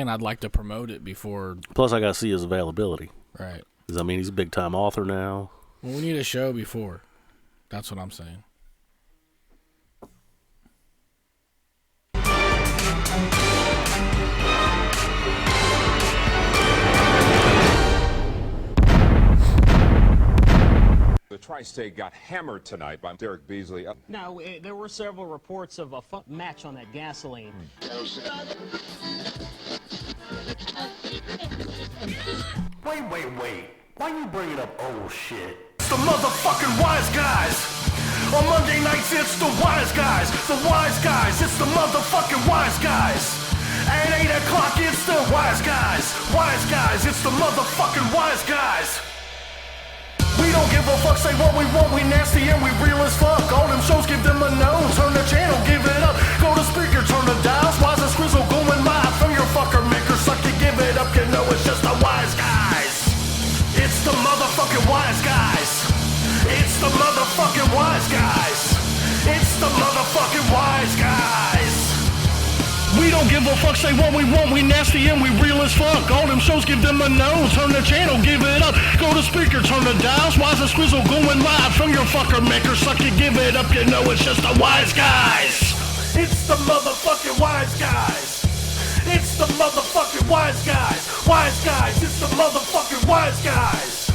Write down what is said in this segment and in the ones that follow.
And I'd like to promote it before. Plus, I got to see his availability. Right. Because, I mean, he's a big-time author now. Well, we need a show before. That's what I'm saying. The Tri-State got hammered tonight by Derek Beasley. No, there were several reports of a match on that gasoline. Wait. Why you bringing up old shit? It's the motherfucking wise guys. On Monday nights, it's the wise guys. The wise guys, it's the motherfucking wise guys. At 8 o'clock, it's the wise guys. Wise guys, it's the motherfucking wise guys. We don't give a fuck, say what we want, we nasty and we real as fuck. All them shows, give them a no, turn the channel, give it up. Go to speaker, turn the dials, wise as Squizzle going live from your fucker maker. Suck you, give it up, you know it's just the wise guys. It's the motherfucking wise guys. It's the motherfucking wise guys. It's the motherfucking wise guys. We don't give a fuck, say what we want, we nasty and we real as fuck. All them shows, give them a no, turn the channel, give it up. Go to speaker, turn the dials, wise as Squizzle going live from your fucker maker. Suck you, give it up, you know it's just the wise guys. It's the motherfucking wise guys. It's the motherfucking wise guys. Wise guys, it's the motherfucking wise guys.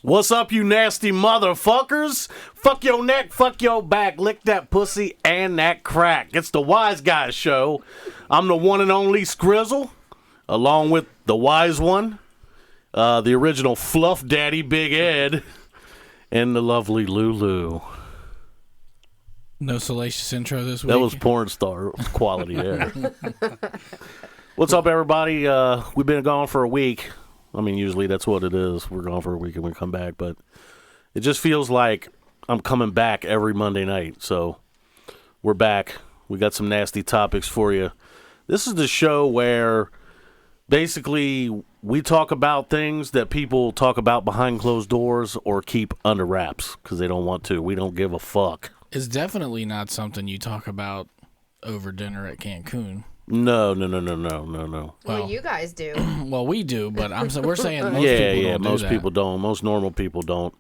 What's up, you nasty motherfuckers? Fuck your neck, fuck your back, lick that pussy and that crack. It's the Wise Guys Show. I'm the one and only Scrizzle, along with the wise one, the original Fluff Daddy Big Ed, and the lovely Lulu. No salacious intro this week. That was porn star quality there. What's up, everybody? We've been gone for a week. I mean, usually that's what it is. We're gone for a week and we come back, but it just feels like I'm coming back every Monday night. So we're back. We got some nasty topics for you. This is the show where basically we talk about things that people talk about behind closed doors or keep under wraps because they don't want to. We don't give a fuck. It's definitely not something you talk about over dinner at Cancun. No. Well, you guys do. Well, we do, but we're saying most people don't do most that. people don't. Most normal people don't.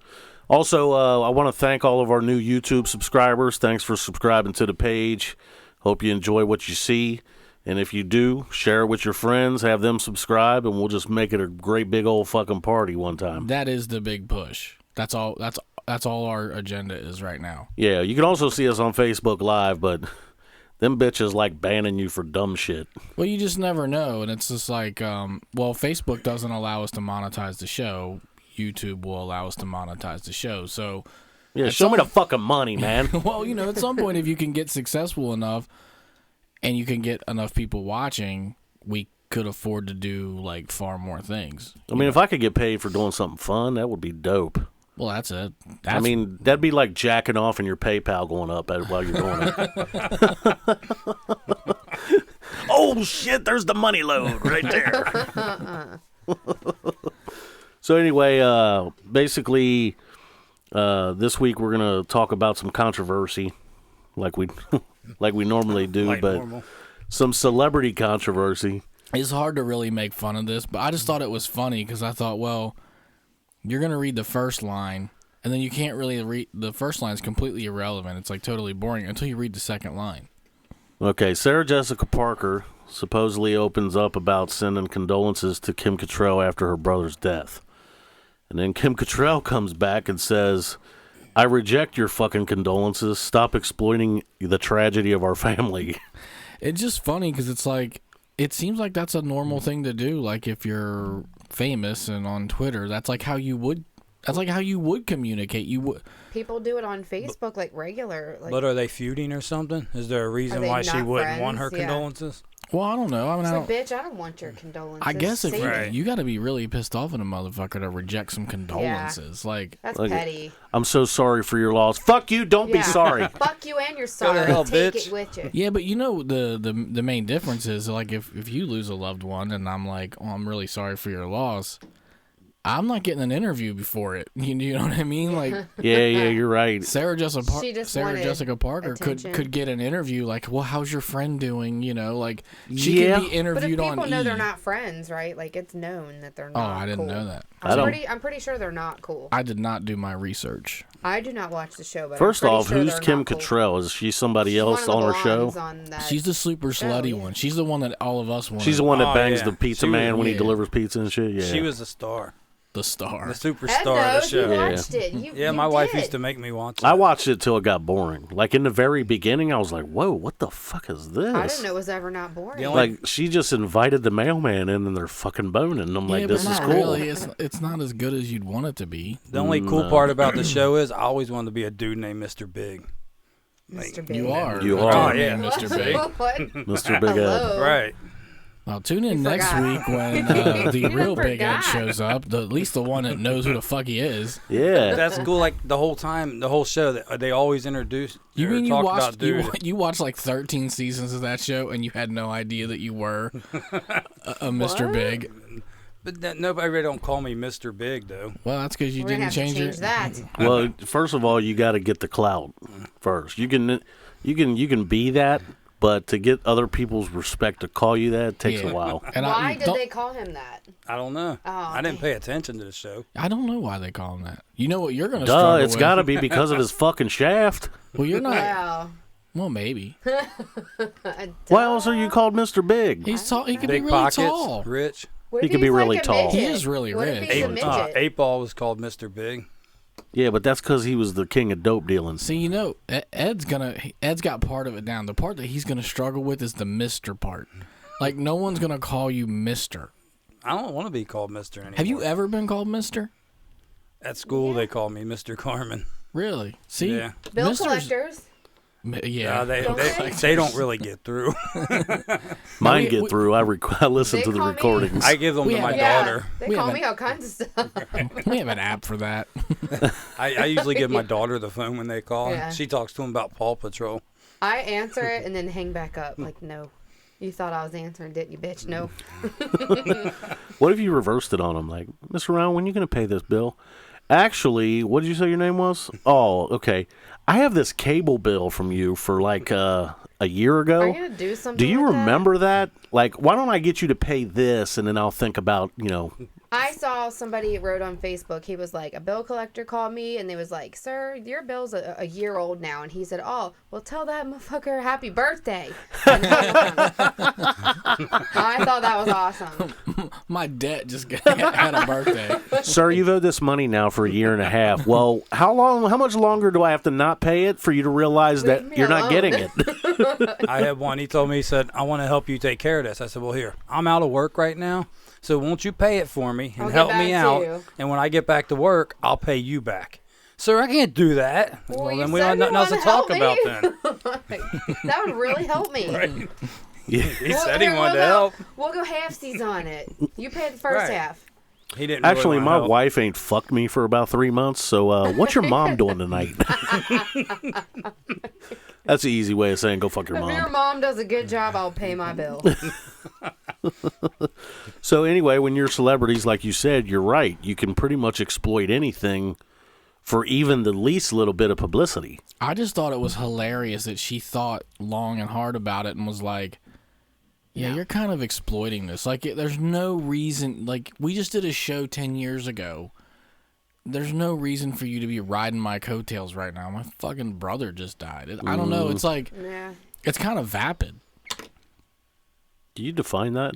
Also, I want to thank all of our new YouTube subscribers. Thanks for subscribing to the page. Hope you enjoy what you see. And if you do, share it with your friends, have them subscribe, and we'll just make it a great big old fucking party one time. That is the big push. That's all our agenda is right now. Yeah, you can also see us on Facebook Live, but them bitches like banning you for dumb shit. Well, you just never know, and it's just like, Facebook doesn't allow us to monetize the show. YouTube will allow us to monetize the show. So, yeah, show me the fucking money, man. Well, at some point, if you can get successful enough and you can get enough people watching, we could afford to do like far more things. I mean, if I could get paid for doing something fun, that would be dope. Well, that's it. I mean, that'd be like jacking off and your PayPal going up while you're doing it. Oh, shit, there's the money load right there. So anyway, basically, this week we're going to talk about some controversy like we normally do, some celebrity controversy. It's hard to really make fun of this, but I just thought it was funny because I thought, well, you're going to read the first line, and then you can't really read... The first line is completely irrelevant. It's like totally boring until you read the second line. Okay, Sarah Jessica Parker supposedly opens up about sending condolences to Kim Cattrall after her brother's death. And then Kim Cattrall comes back and says, I reject your fucking condolences. Stop exploiting the tragedy of our family. It's just funny because it's like... It seems like that's a normal thing to do. Like if you're famous and on Twitter, that's like how you would communicate. People do it on Facebook like regular. Like, but are they feuding or something? Is there a reason why she wouldn't want her condolences? Well, I don't know. I mean, bitch, I don't want your condolences. I guess you got to be really pissed off at a motherfucker to reject some condolences. Yeah. Like that's petty. I'm so sorry for your loss. Fuck you. Don't be sorry. Fuck you and your sorry. Take it with you. Yeah, but the main difference is like if you lose a loved one and I'm like, oh, I'm really sorry for your loss. I'm not getting an interview before it. You know what I mean? Like, yeah, you're right. Sarah Jessica Parker attention. could get an interview. Like, well, how's your friend doing? You know, like she could be interviewed on. But if people know E! they're not friends, right? Like it's known that they're not. Oh, I didn't know that. I'm pretty sure they're not cool. I did not do my research. I do not watch the show. But First off, sure who's Kim Cattrall? Is she somebody else on her show? She's the super slutty one. She's the one that all of us want. She's the one that bangs the pizza man when he delivers pizza and shit. Yeah, she was the star. The star. The superstar of the show. You watched it. Yeah, my wife used to make me watch it. I watched it till it got boring. Like in the very beginning, I was like, "Whoa, what the fuck is this?" I didn't know it was ever not boring. Like she just invited the mailman in and they're fucking boning. I'm like, this is cool. Really, it's not as good as you'd want it to be. The only cool part about the show is I always wanted to be a dude named Mr. Big. Mr. Big. You are. Oh, yeah. Mr. Big. What? Mr. Big Ed. Right. Well, tune in next week when the real Big Ed shows up. At least the one that knows who the fuck he is. Yeah. That's cool. Like the whole time, the whole show, they always introduce. You mean you watched like 13 seasons of that show and you had no idea that you were a Mr. Big? But nobody really don't call me Mr. Big though. Well, that's because you didn't change it. That. Well, first of all, you got to get the clout first. You can be that. But to get other people's respect to call you that takes a while. And why did they call him that? I don't know. Oh, I didn't pay attention to the show. I don't know why they call him that. You know what you're going to struggle it's got to be because of his fucking shaft. Well, you're not. Wow. Well, maybe. Why else are you called Mr. Big? He's tall. He could Big be really pockets, tall. rich. He could be really tall. He is really rich. If he's a midget? 8-Ball was called Mr. Big. Yeah, but that's because he was the king of dope dealing. See, you know, Ed's got part of it down. The part that he's gonna struggle with is the Mr. part. Like, no one's gonna call you Mr. I don't want to be called Mr. anymore. Have you ever been called Mr.? At school, they called me Mr. Carmen. Really? See, Yeah. Bill Misters- collectors. Yeah, They don't really get through. Mine get through. I listen They to the call me- recordings. I give them to my daughter. They call me all kinds of stuff. we have an app for that. I usually give my daughter the phone when they call. Yeah. She talks to them about Paw Patrol. I answer it and then hang back up. Like, no. You thought I was answering, didn't you, bitch? No. What if you reversed it on him? Like, Mr. Round, when you going to pay this bill? Actually, what did you say your name was? Oh, okay. I have this cable bill from you for like a year ago. Are you going to do something Do you like remember that? Like, why don't I get you to pay this and then I'll think about, I saw somebody wrote on Facebook, he was like, a bill collector called me and they was like, sir, your bill's a year old now. And he said, oh, well, tell that motherfucker happy birthday. I thought that was awesome. My debt just had a birthday. Sir, you've owed this money now for a year and a half. Well, how much longer do I have to not pay it for you to realize Leave that me you're not alone. getting it? I had one. He told me, he said, I want to help you take care of this. I said, well, here, I'm out of work right now. So won't you pay it for me and I'll get help back me to out? you. And when I get back to work, I'll pay you back. Sir, I can't do that. Well, Well, you then we said don't have you nothing else to wanted talk to about help then. That would really help me. Right. Yeah. He said he wanted to help. We'll go halfsies on it. You pay the first Right. half. He didn't Actually, really my wanna help. wife ain't fucked me for about 3 months, so what's your mom doing tonight? That's the easy way of saying go fuck your If your mom. mom does a good job, I'll pay my bill. So anyway, when you're celebrities, like you said, you're right. You can pretty much exploit anything for even the least little bit of publicity. I just thought it was hilarious that she thought long and hard about it and was like, yeah, you're kind of exploiting this. Like, there's no reason. Like, we just did a show 10 years ago. There's no reason for you to be riding my coattails right now. My fucking brother just died. I don't know. It's like, Yeah. it's kind of vapid. Do you define that?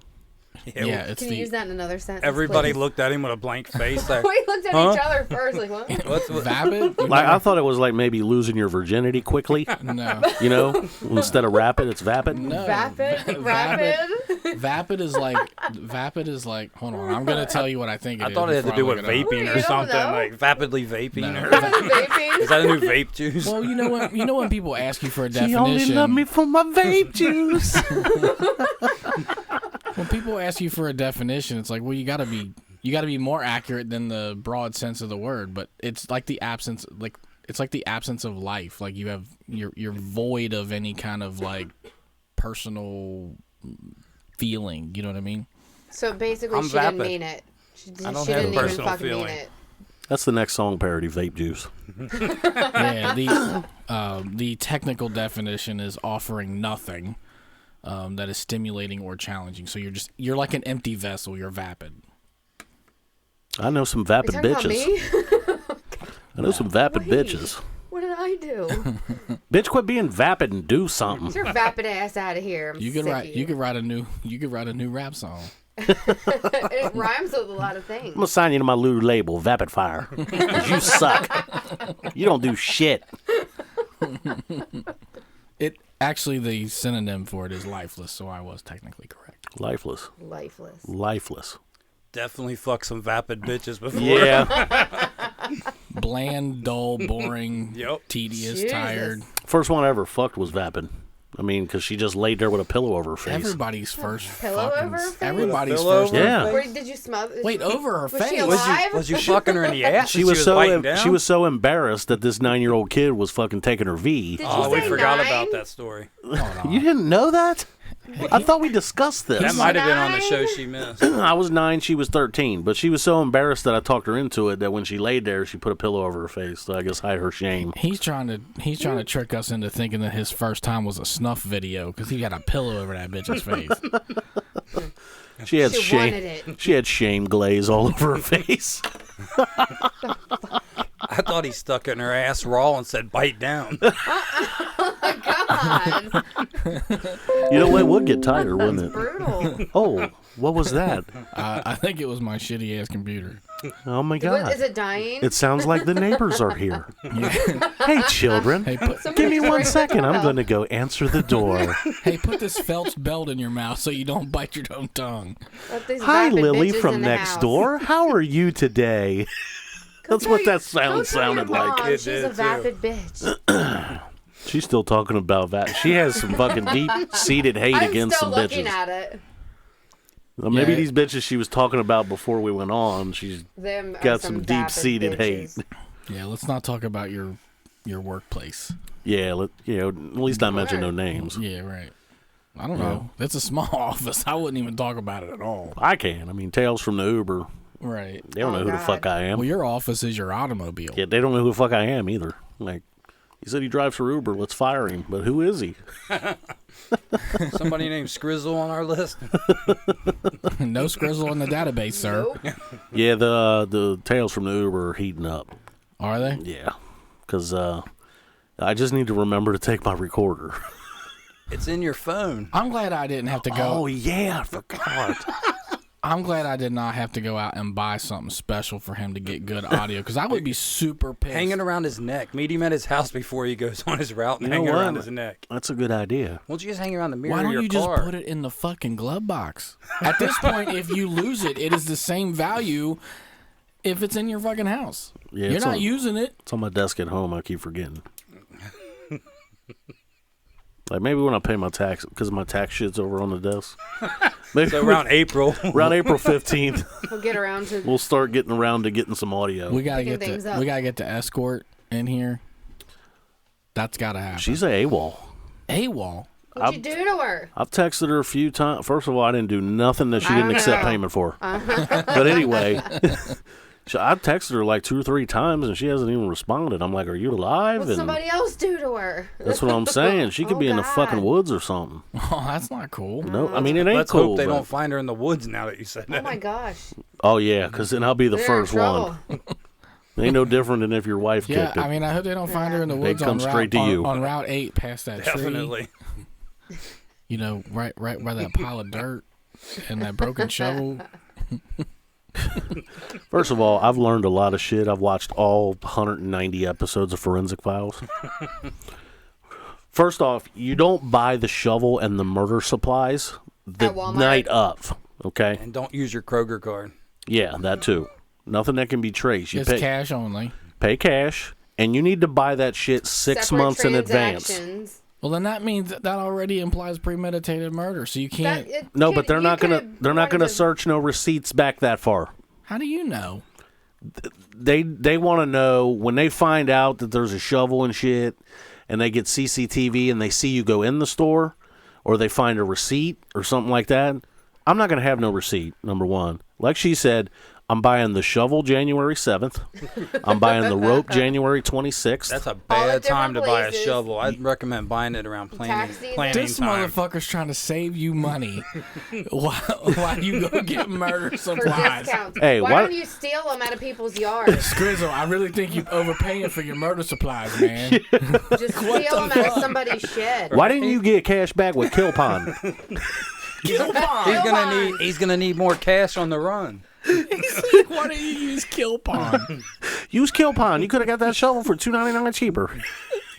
Yeah, it's Can you use that in another sentence? Everybody please? looked at him with a blank face. Like, We looked at Huh? each other first, like, what? what's vapid. Like I thought it was like maybe losing your virginity quickly. No, Instead of rapid, it's vapid. no. Vapid? Rapid? Vapid is like. Hold on, I'm gonna tell you what I think. I thought it had to do with vaping. vaping You or don't something, know? like vapidly vaping. No. Or, Vaping? is that a new vape juice? Well, you know when people ask you for a She definition. only loved me for my vape juice. When people ask you for a definition, it's like, well, you gotta be more accurate than the broad sense of the word. But it's like the absence, of life. Like you're void of any kind of like personal feeling. You know what I mean? So basically, I'm she didn't vapid. mean it. I don't she have didn't a even personal fucking feeling. mean it. That's the next song parody, Vape Juice. Yeah, the technical definition is offering nothing that is stimulating or challenging. So you're like an empty vessel. You're vapid. I know some Are vapid you talking bitches. about me? I know some vapid Wait. bitches. What did I do? Bitch, quit being vapid and do something. Get your vapid ass out of here. I'm You could sick write. of You could write a new rap song. It rhymes with a lot of things. I'm gonna sign you to my new label, Vapid Fire. 'Cause you suck. You don't do shit. It actually the synonym for it is lifeless. So I was technically correct. Lifeless. Lifeless. Lifeless. Definitely fuck some vapid bitches before. Yeah. Bland, dull, boring, Yep. tedious, Jesus. tired. First one I ever fucked was vapid. I mean, because she just laid there with a pillow over her face. Everybody's first Pillow fucking. over her face? Everybody's Pillow first. over her Yeah. Wait, did you smell? Wait, over her Was face. she alive? Was you fucking her in the ass? She as was so biting down? she was so embarrassed that this 9-year-old kid was fucking taking her V. Did Oh, you we say forgot 9? about that story. You didn't know that? I thought we discussed That this. might have been on the 9? show she missed. I was 9, she was 13, but she was so embarrassed that I talked her into it that when she laid there, she put a pillow over her face. So I guess hide her shame. He's trying to trick us into thinking that his first time was a snuff video because he got a pillow over that bitch's face. She had She shame. wanted it. She had shame glaze all over her face. I thought he stuck it in her ass raw and said, "Bite down." God, You know what? It would get tighter, wouldn't it? brutal. Oh, what was that? I think it was my shitty ass computer. Oh my God! Is it dying? It sounds like the neighbors are here. Hey, children. Hey, Give me Somebody's 1 ringing second. the I'm doorbell. going to go answer the door. put this Phelps belt in your mouth so you don't bite your own tongue. Let these Hi, vapid Lily bitches from in the next house. door. How are you today? Go That's tell what your- that sound go tell sounded your like. mom It She's did, a too. vapid bitch. She's still talking about that. She has some fucking deep-seated hate I'm against still some looking bitches. at it. Well, maybe Yeah. these bitches she was talking about before we went on, she's Them are got some vapid deep-seated hate. bitches. Yeah, let's not talk about your workplace. Yeah, at least not mention no names. Yeah, right. I don't know. It's a small office. I wouldn't even talk about it at all. I can. I mean, Tales from the Uber. Right. They don't Oh, know who the God. fuck I am. Well, your office is your automobile. Yeah, they don't know who the fuck I am either. Like, he said he drives for Uber. Let's fire him. But who is he? Somebody named Skrizzle on our list. No scrizzle in the database, sir. Nope. Yeah, the Tales from the Uber are heating up. Are they? Yeah, because I just need to remember to take my recorder. It's in your phone. I'm glad I didn't have to go. Oh yeah, I forgot. I'm glad I did not have to go out and buy something special for him to get good audio because I would be super pissed. Hanging around his neck. Meet him at his house before he goes on his route and You know hang what? around his neck. That's a good idea. Why don't you just hang around the mirror Why of don't your you car? just put it in the fucking glove box? At this point, if you lose it, it is the same value if it's in your fucking house. Yeah, You're it's not on- using it. It's on my desk at home. I keep forgetting. Like maybe when I pay my tax, because my tax shit's over on the desk. Maybe So around April. around April 15th, We'll get around to. we'll start getting around to getting some audio. We gotta Picking get things the up. we gotta get the escort in here. That's gotta happen. She's a AWOL. AWOL. What'd you do to her? I've texted her a few times. First of all, I didn't do nothing that she I didn't don't accept know. payment for. But anyway, I've texted her like 2 or 3 times and she hasn't even responded. I'm like, "Are you alive?" What'd And somebody else do to her? that's what I'm saying. She could Oh, be in the God. fucking woods or something. Oh, that's not cool. No, I mean it ain't Let's cool. hope they but- don't find her in the woods now that you said Oh that. my gosh. Oh yeah, because then I'll be the They're first in trouble. one. It ain't no different than if your wife Yeah, kicked it. I mean, I hope they don't find her in the They'd woods come on straight to route, you. on Route 8 past that tree. Definitely. You know, right by that pile of dirt and that broken shovel. First of all, I've learned a lot of shit. I've watched all 190 episodes of Forensic Files. First off, you don't buy the shovel and the murder supplies the At Walmart? night of. Okay? And don't use your Kroger card. Yeah, that too. Nothing that can be traced. You It's cash only. pay cash, and you need to buy that shit 6 Separate months in advance. transactions. Well, then that means that already implies premeditated murder. So you can't. No, but they're not gonna search no receipts back that far. How do you know? They want to know when they find out that there's a shovel and shit, and they get CCTV and they see you go in the store, or they find a receipt or something like that. I'm not gonna have no receipt. Number one, like she said, I'm buying the shovel January 7th. I'm buying the rope January 26th. That's a All bad at time to different buy a places. shovel. I'd recommend buying it around Tax season. planning This time. motherfucker's trying to save you money while you go get murder For supplies. discounts. Hey, Why what- don't you steal them out of people's yards? Scrizzle, I really think you're overpaying for your murder supplies, man. Just steal them out of somebody's shed. Why didn't you get cash back with Kill Pond? Kill Pond. He's gonna need more cash on the run. Why don't you use Kill Pond? Use Kill Pond. You could have got that shovel for $2.99 cheaper.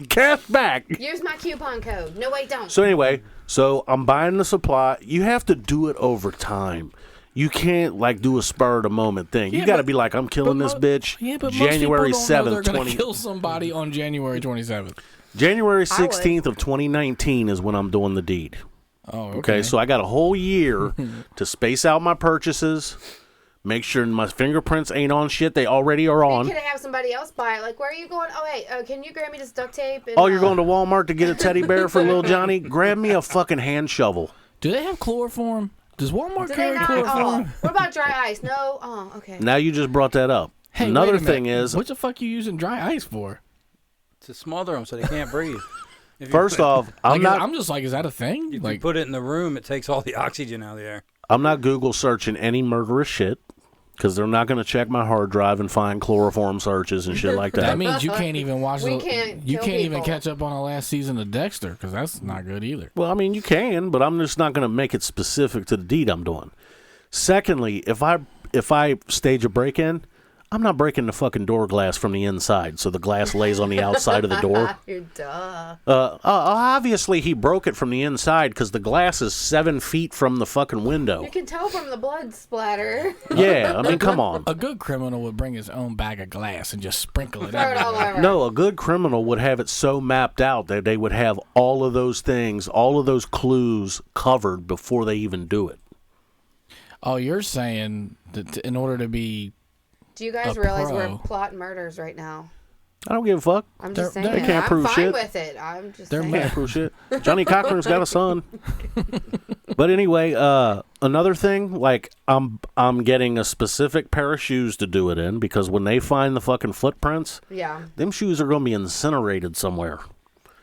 Cash back. Use my coupon code. No, wait, don't. So anyway, I'm buying the supply. You have to do it over time. You can't like do a spur of the moment thing. You Yeah, got to but- be like, I'm killing this bitch. Yeah, but January most people don't know 7th, they're gonna kill somebody on January 27th. January I would. 16th of 2019 is when I'm doing the deed. Oh, Okay, so I got a whole year to space out my purchases, make sure my fingerprints ain't on shit they already are You on. could have somebody else buy it. Like, where are you going? Oh, hey, can you grab me this duct tape? And, Oh, you're going to Walmart to get a teddy bear for little Johnny? Grab me a fucking hand shovel. do they have chloroform? Does Walmart Do they carry not? chloroform? Oh, what about dry ice? No? Oh, okay. Now you just brought that up. Hey, Another wait a thing minute. is, what the fuck you using dry ice for? To smother them so they can't breathe. If you first put- off, Like, I'm not. I'm just like, is that a thing? if you Like, put it in the room, it takes all the oxygen out of the air. I'm not Google searching any murderous shit because they're not going to check my hard drive and find chloroform searches and shit like that that. means you can't even watch. We the, can't you kill can't even people. catch up on the last season of Dexter because that's not good either. Well, I mean, you can, but I'm just not going to make it specific to the deed I'm doing. Secondly, if I stage a break-in, I'm not breaking the fucking door glass from the inside, so the glass lays on the outside of the door. You're duh. Obviously, he broke it from the inside because the glass is 7 feet from the fucking window. You can tell from the blood splatter. Yeah, I mean, come on. A good criminal would bring his own bag of glass and just sprinkle it Throw it all everywhere. over. No, a good criminal would have it so mapped out that they would have all of those things, all of those clues covered before they even do it. Oh, you're saying that in order to be Do you guys A realize pro. we're plotting murders right now? I don't give a fuck. I'm just They're- saying. they can't I'm prove fine shit. with it. I'm just They're saying. mad. Proof shit. Johnny Cochran's got a son. But anyway, another thing, like I'm getting a specific pair of shoes to do it in because when they find the fucking footprints, Yeah. them shoes are going to be incinerated somewhere.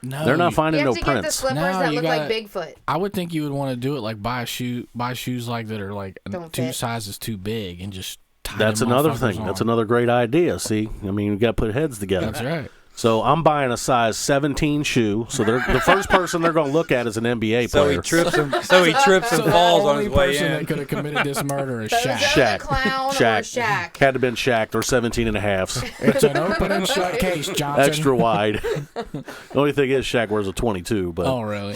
no. They're not You finding have no to get the prints. slippers No, that you look like gotta- Bigfoot. I would think you would want to do it like buy shoes like that are like Don't two fit. sizes too big and just tie That's them another motherfuckers thing. That's on. another great idea. See, I mean, you got to put heads together. That's right. So I'm buying a size 17 shoe. So the first person they're going to look at is an NBA So player. he trips and So falls the on only his way person in. that could have committed this murder is So is Shaq. that a clown or Shaq? Had to have been Shaq. They're 17 and a halves. It's an open and shut case, Johnson. Extra wide. The only thing is Shaq wears a 22, but Oh, really?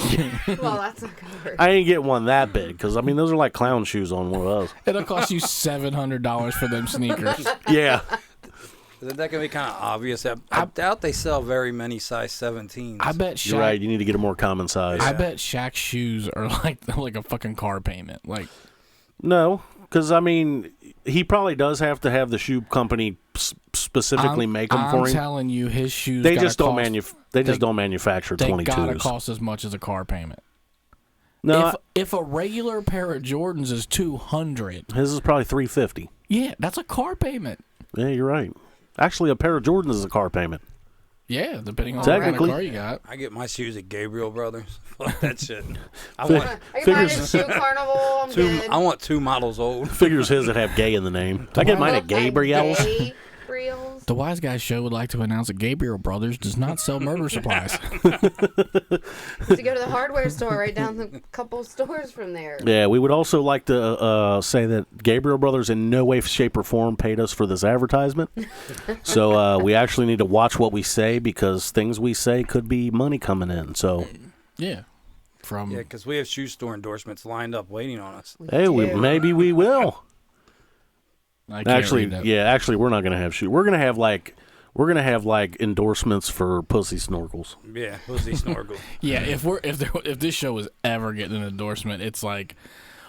Well, that's not gonna work. I ain't getting one that big because I mean those are like clown shoes on one of those. It'll cost you $700 for them sneakers. Yeah, Isn't that gonna be kind of obvious? I doubt they sell very many size 17s. I bet Shaq. you're right. You need to get a more common size. I bet Shaq's shoes are like a fucking car payment. Like, No, because I mean he probably does have to have the shoe company specifically make them for I'm him. telling you, his shoes. They gotta just don't cost- They just don't manufacture They gotta 22s. cost as much as a car payment. No, If a regular pair of Jordans is $200, his is probably $350. yeah, that's a car payment. Yeah, you're right. Actually, a pair of Jordans is a car payment. Yeah, depending on what kind of Technically. car you got. I get my shoes at Gabriel Brothers. Fuck that shit. I Fi- want Are you buying a Figures- shoe carnival? I'm two. good. I want 2 models old. Figures his that have gay in the name. I get mine at Gabriel's. Gabriel's. The Wise Guys Show would like to announce that Gabriel Brothers does not sell murder supplies. To go to the hardware store right down the couple stores from there. Yeah, we would also like to say that Gabriel Brothers in no way, shape, or form paid us for this advertisement. So we actually need to watch what we say because things we say could be money coming in. So, Yeah. From Yeah, because we have shoe store endorsements lined up waiting on us. hey, maybe we will. I can't Actually, read that. yeah, actually, we're not going to have shoot. We're going to have like endorsements for pussy snorkels. Yeah, pussy snorkel. Yeah, if this show was ever getting an endorsement, it's like,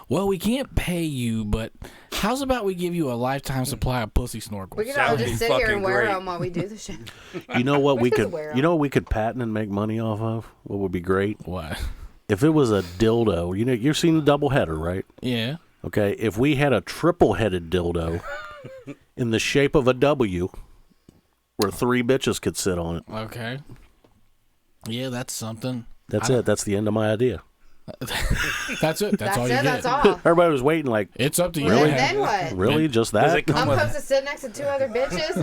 well, we can't pay you, but how's about we give you a lifetime supply of pussy snorkels? We could That all would be just sit here fucking and wear great. them while we do the show. You know what we We're supposed could? to wear 'em. You know what we could patent and make money off of? What would be great? What? If it was a dildo. You know, you've seen the double header, right? Yeah. Okay, if we had a triple-headed dildo in the shape of a W where 3 bitches could sit on it. Okay. Yeah, that's something. That's it. That's the end of my idea. That's it. That's all you get. That's all. Everybody was waiting like, It's up to you. Really? man. Then what? really? Just Does that? it come I'm with, supposed to sit next to 2 other bitches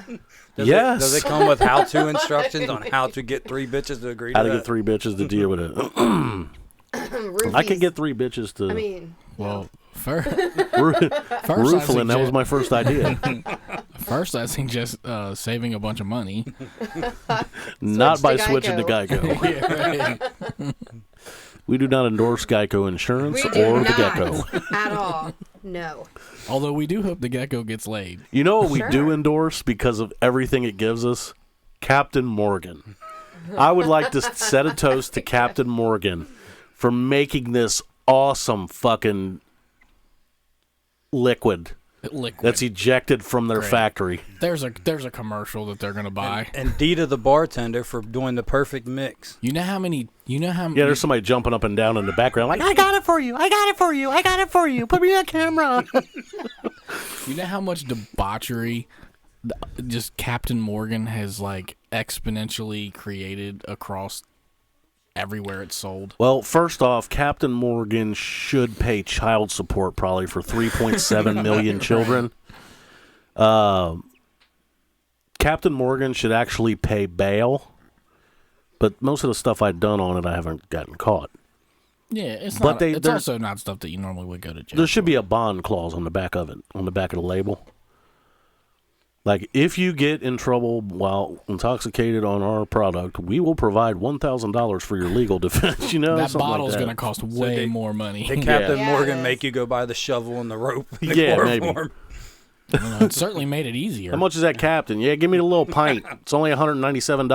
and Yes. Does it come with how-to instructions on how to get 3 bitches to agree How to to that? get 3 bitches to deal with it. roofies. I could get 3 bitches to... I mean, Well, first, Rooflin, that was my first idea. First, I suggest saving a bunch of money. Not by to switching to Geico. Yeah, right. We do not endorse Geico Insurance we do or not the Gecko. at all. No. Although we do hope the gecko gets laid. You know what we do Sure. endorse because of everything it gives us? Captain Morgan. I would like to set a toast to Captain Morgan for making this awesome fucking liquid that's ejected from their Great. factory. There's a commercial that they're gonna buy. And Dita the bartender for doing the perfect mix. You know how many? Yeah, there's somebody jumping up and down in the background like, I got it for you, I got it for you, I got it for you. Put me on camera. You know how much debauchery just Captain Morgan has like exponentially created across everywhere it's sold. Well, first off, Captain Morgan should pay child support probably for 3.7 million children. Captain Morgan should actually pay bail, but most of the stuff I've done on it, I haven't gotten caught. Yeah, it's But not. It's there's- also not stuff that you normally would go to jail. There should be a bond clause on the back of it, on the back of the label. Like, if you get in trouble while intoxicated on our product, we will provide $1,000 for your legal defense. You know, that something bottle's like going to cost way they- more money. Did Captain Yeah, it Morgan is. make you go buy the shovel and the rope? And the Yeah, chloroform? maybe. It certainly made it easier. How much is that, Captain? Yeah, give me the little pint. It's only $197.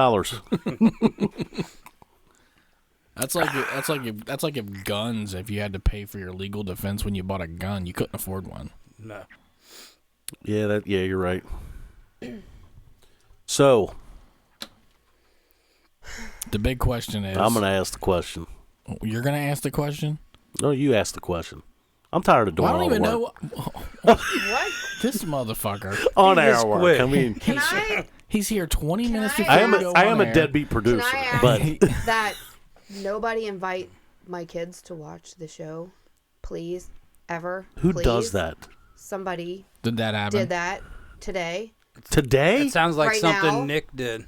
That's like if guns. If you had to pay for your legal defense when you bought a gun, you couldn't afford one. No. Yeah, you're right. So, The big question is, I'm going to ask the question. you're going to ask the question? No, you ask the question. I'm tired of doing Well, I all don't the even work. know What? this motherfucker. On He air just work. quit. I mean, Can I He's here 20 minutes I- before I am we go I am on a air. deadbeat producer, ask- but that nobody invite my kids to watch the show, please, ever? who please? does that? Somebody Did that happen? did that today. Today? It sounds like Right something now? Nick did.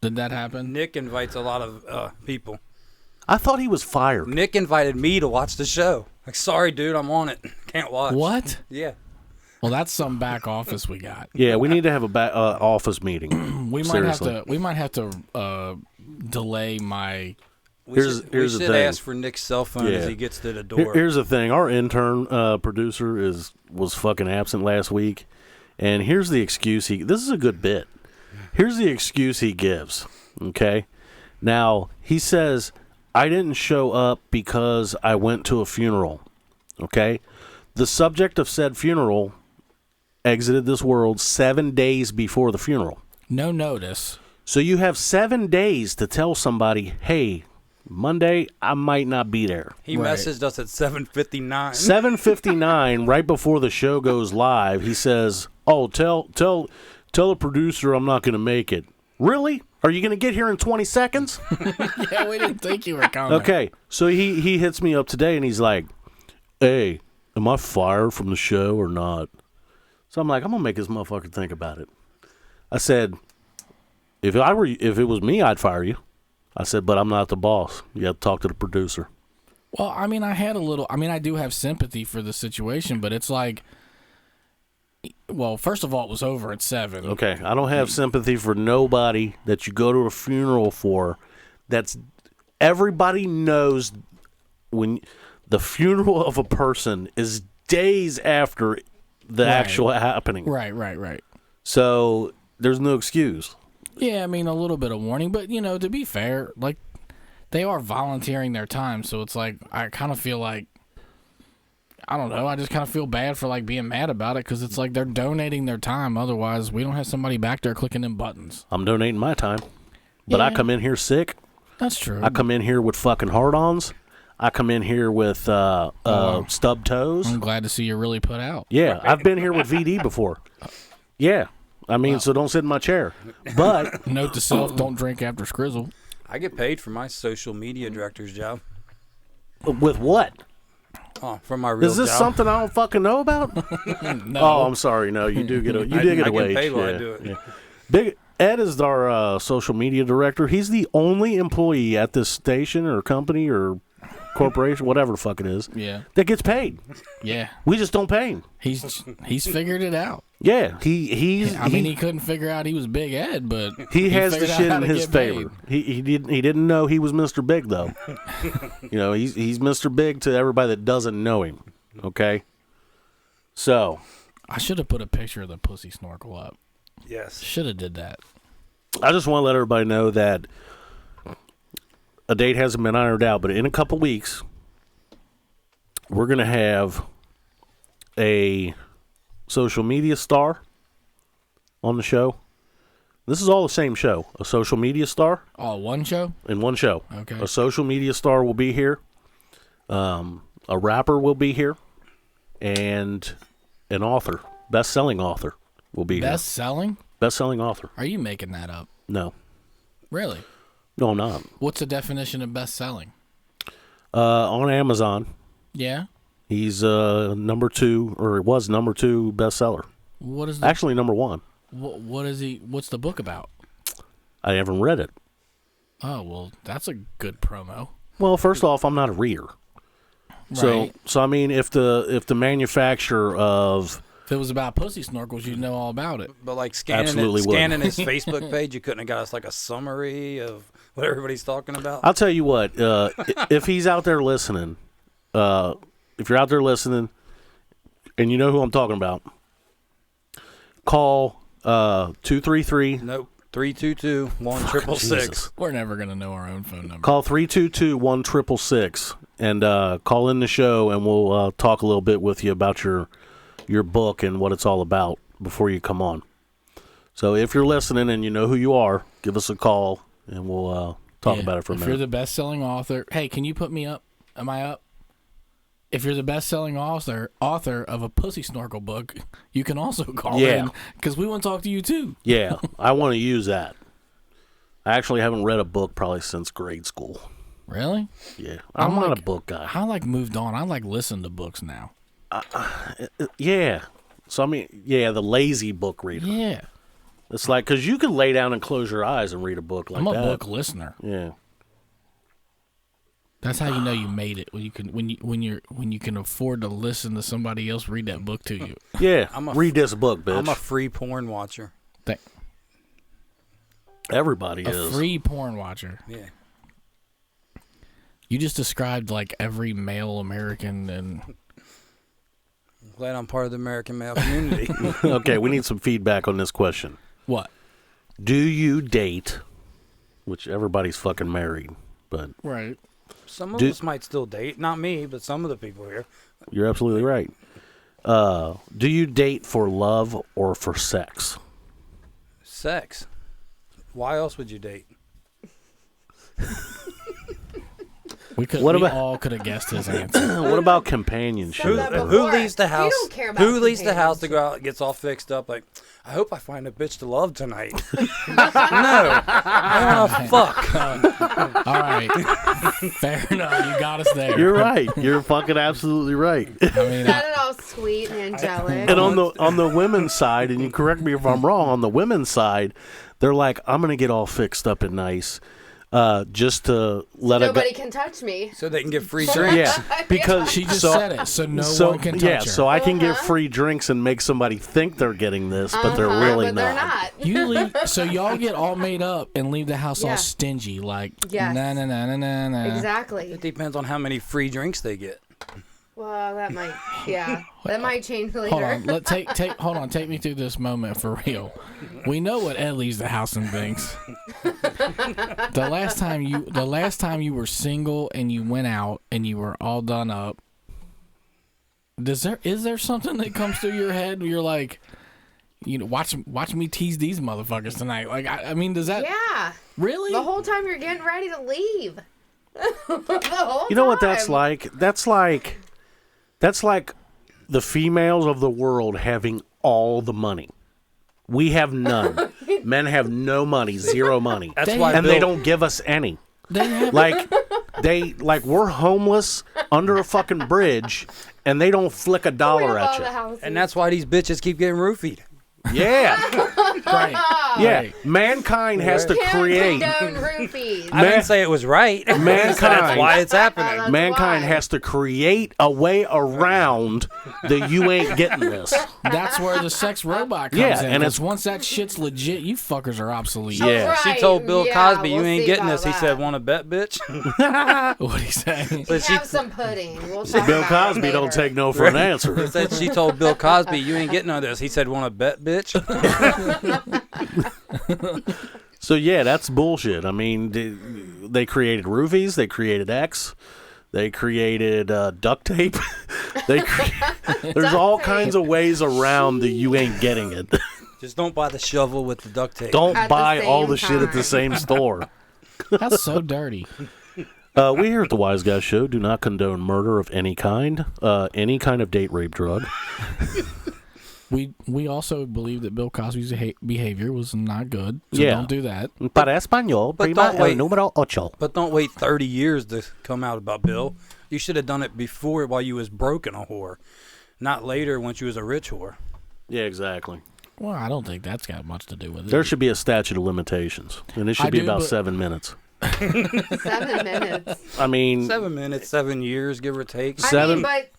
Did that happen? Nick invites a lot of people. I thought he was fired. Nick invited me to watch the show. Like, sorry, dude, I'm on it. Can't watch. What? Yeah. Well, that's some back office we got. Yeah, we need to have a office meeting. We might Seriously. have to delay my. Here's we the should thing. ask for Nick's cell phone as Yeah. he gets to the door. Here's the thing. Our intern producer was fucking absent last week, and here's the excuse this is a good bit. Here's the excuse he gives, okay? Now, he says, I didn't show up because I went to a funeral, okay? The subject of said funeral exited this world 7 days before the funeral. No notice. So you have 7 days to tell somebody, hey, Monday, I might not be there. He Right. messaged us at 7:59. 7:59, right before the show goes live, he says, "Oh, tell the producer I'm not going to make it." Really? Are you going to get here in 20 seconds? Yeah, we didn't think you were coming. Okay, so he hits me up today and he's like, "Hey, am I fired from the show or not?" So I'm like, I'm gonna make this motherfucker think about it. I said, if it was me, I'd fire you. I said, but I'm not the boss. You have to talk to the producer. Well, I mean, I do have sympathy for the situation, but it's like, well, first of all, it was over at 7. Okay, I don't have sympathy for nobody that you go to a funeral for. That's everybody knows when the funeral of a person is days after the Right. actual happening. Right. So there's no excuse. Yeah, I mean, a little bit of warning, but, to be fair, like, they are volunteering their time, so it's like, I kind of feel like, I don't know, I just kind of feel bad for, like, being mad about it, because it's like they're donating their time, otherwise we don't have somebody back there clicking them buttons. I'm donating my time, but I Yeah. come in here sick. That's true. I come in here with fucking hard-ons. I come in here with stubbed toes. I'm glad to see you're really put out. Yeah, I've been here with VD before. Yeah, I mean, so don't sit in my chair. But Note to self: don't drink after Skrizzle. I get paid for my social media director's job. with what? Oh, from my real Is this job. something I don't fucking know about? No. Oh, I'm sorry. No, you do get a you did get a I wage. get paid while I Yeah, do it. yeah. Big Ed is our social media director. He's the only employee at this station or company or corporation, whatever the fuck it is, Yeah. that gets paid. Yeah. We just don't pay him. He's figured it out. Yeah, he's. I mean, he couldn't figure out he was Big Ed, but he has the figured out shit how in to his get paid. favor. He didn't know he was Mr. Big though. You know, he's Mr. Big to everybody that doesn't know him. Okay. So I should have put a picture of the pussy snorkel up. Yes. Should have did that. I just want to let everybody know that a date hasn't been ironed out, but in a couple weeks, we're going to have a social media star on the show. This is all the same show. A social media star Oh, one show? in one show. Okay. A social media star will be here. A rapper will be here. And an author, best-selling author, will be Best selling? here. Best-selling author. Are you making that up? No. Really? No, I'm not. What's the definition of best selling? On Amazon. Yeah. He's number 2, or was number 2 bestseller. What is the, Actually, number 1. what is he? What's the book about? I haven't read it. Oh well, that's a good promo. Well, first off, I'm not a reader. Right. So I mean, if the manufacturer of If it was about pussy snorkels, you'd know all about it. But like scanning Absolutely would. scanning his Facebook page, you couldn't have got us like a summary of what everybody's talking about. I'll tell you what, if he's out there listening, if you're out there listening, and you know who I'm talking about, call 233. Nope. 322-1666. Jesus. We're never gonna know our own phone number. Call 322-1666 and call in the show, and we'll talk a little bit with you about your book and what it's all about before you come on. So if you're listening and you know who you are, give us a call, and we'll talk Yeah. about it for a If minute. you're the best-selling author, hey, can you put me up? Am I up? If you're the best-selling author of a pussy snorkel book, you can also call Yeah. in because we want to talk to you too. Yeah, I want to use that. I actually haven't read a book probably since grade school. Really? Yeah, I'm not a book guy. I moved on. I listen to books now. Yeah. So, I mean, yeah, the lazy book reader. Yeah, It's like, because you can lay down and close your eyes and read a book like I'm a that. book listener. Yeah. That's how you know you made it when you can afford to listen to somebody else read that book to you. Yeah. I'm a read this book, bitch. I'm a free porn watcher. Everybody A is. free porn watcher. Yeah. You just described like every male American and Glad I'm part of the American male community. Okay, we need some feedback on this question. what? Do you date, which everybody's fucking married, but Right. Some of us might still date. Not me, but some of the people here. you're absolutely right. Do you date for love or for sex? Sex. Why else would you date? We all could have guessed his answer. What about companionship? Said that Who before. leaves the You house? don't care about Who leaves the house to companionship. go out, gets all fixed up? Like, I hope I find a bitch to love tonight. No, I want to fuck. All right. Fair enough. You got us there. You're right. You're fucking absolutely right. I mean, Not at all sweet and angelic. And on the women's side, and you correct me if I'm wrong, on the women's side, they're like, I'm gonna get all fixed up and nice, just to let Nobody can touch me. So they can get free drinks. Yeah, because she just said it, so no one can touch yeah, her. so I can get free drinks and make somebody think they're getting this, but they're really but not. they're not. You leave, so y'all get all made up and leave the house Yeah. all stingy, like Yes. na na na na na na. Exactly. It depends on how many free drinks they get. Well, that might, yeah, that might change later. Hold on, take me through this moment for real. We know what Ed leaves the house and thinks. The last time you were single and you went out and you were all done up, is there something that comes through your head where you're like, you know, watch me tease these motherfuckers tonight? Like, I mean, does that Yeah. really? The whole time you're getting ready to leave. The whole You know what that's time. like? That's like the females of the world having all the money. We have none. Men have no money, zero money. That's why and Bill, they don't give us any. They have Like we're homeless under a fucking bridge and they don't flick a We dollar have all at the you. houses. and that's why these bitches keep getting roofied. Yeah. right. Yeah. Right. Mankind has to Can't create condone roofies. I didn't say it was right. Mankind. That's why it's happening. That's Mankind why. has to create a way around the you ain't getting this. That's where the sex robot comes Yeah, in. and And it's- once that shit's legit, you fuckers are obsolete. Yeah. Right. She told Bill Yeah, Cosby, "You we'll ain't see getting about this." He that. said, "Want to bet, bitch?" What'd he say? But she Have some pudding. We'll talk Bill about it Cosby don't later. take no for an answer. said she told Bill Cosby, "You ain't getting none of this." He said, "Want to bet, bitch?" So yeah, that's bullshit. I mean, they created roofies, they created X, they created duct tape. There's all kinds of ways around the you ain't getting it. Just don't buy the shovel with the duct tape. Don't At the buy all same the shit at the time. same store. That's so dirty. We here at the Wise Guys Show do not condone murder of any kind of date rape drug. We also believe that Bill Cosby's behavior was not good. So Yeah. don't do that. Para español, But prima don't wait. el número ocho. But don't wait 30 years to come out about Bill. You should have done it before while you was broke and a whore, not later once you was a rich whore. Yeah, exactly. Well, I don't think that's got much to do with it. There should be a statute of limitations, and it should I be do, about but- 7 minutes. 7 minutes. I mean, 7 minutes, 7 years, give or take. I mean, 7 but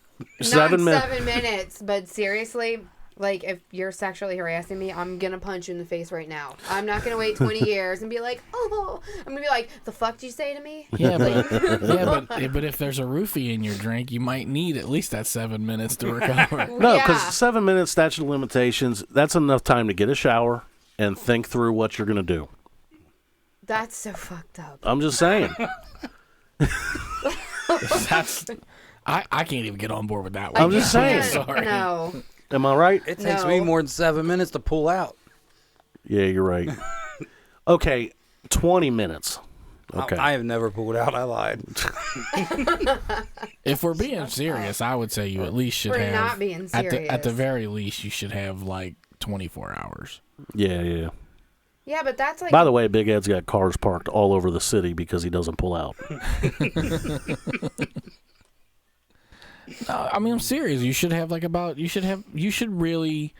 7 not minutes. 7 minutes. But seriously, like, if you're sexually harassing me, I'm gonna punch you in the face right now. I'm not gonna wait 20 years and be like, oh, I'm gonna be like, the fuck did you say to me? Yeah, but if there's a roofie in your drink, you might need at least that 7 minutes to recover. No, Yeah. because 7 minutes statute of limitations, that's enough time to get a shower and think through what you're going to do. That's so fucked up. I'm just saying. That's I can't even get on board with that one. I'm just saying. Sorry. No. Am I right? It takes No. me more than 7 minutes to pull out. Yeah, you're right. Okay, 20 minutes. Okay. I have never pulled out. I lied. If we're being serious, I would say you at least should We're have. not being At the serious. very least, you should have like 24 hours. Yeah. Yeah, but that's like. By the way, Big Ed's got cars parked all over the city because he doesn't pull out. No, I mean I'm serious. You should have like about. You should really.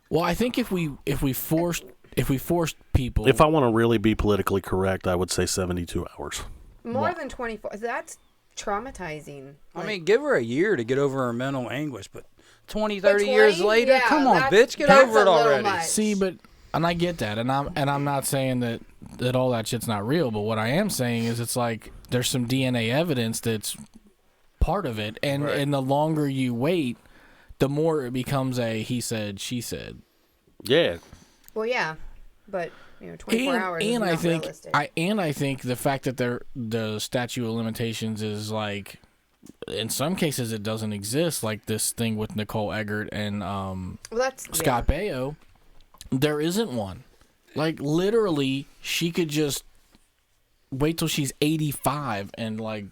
Well, I think if we forced people. If I want to really be politically correct, I would say 72 hours. more than 24. That's traumatizing. I mean, give her a year to get over her mental anguish, but 20, But 30 years 20? later, Yeah, come on, that's- bitch, get that's over it a little already. much. See, and I get that, and I'm not saying that all that shit's not real, but what I am saying is it's like there's some DNA evidence that's part of it, and the longer you wait, the more it becomes a he said, she said. Yeah. Well, yeah, but 24 hours is and not I think realistic. I think the fact that the statute of limitations is like in some cases it doesn't exist, like this thing with Nicole Eggert and well, that's Scott Baio. There isn't one. Like literally, she could just wait till she's 85 and like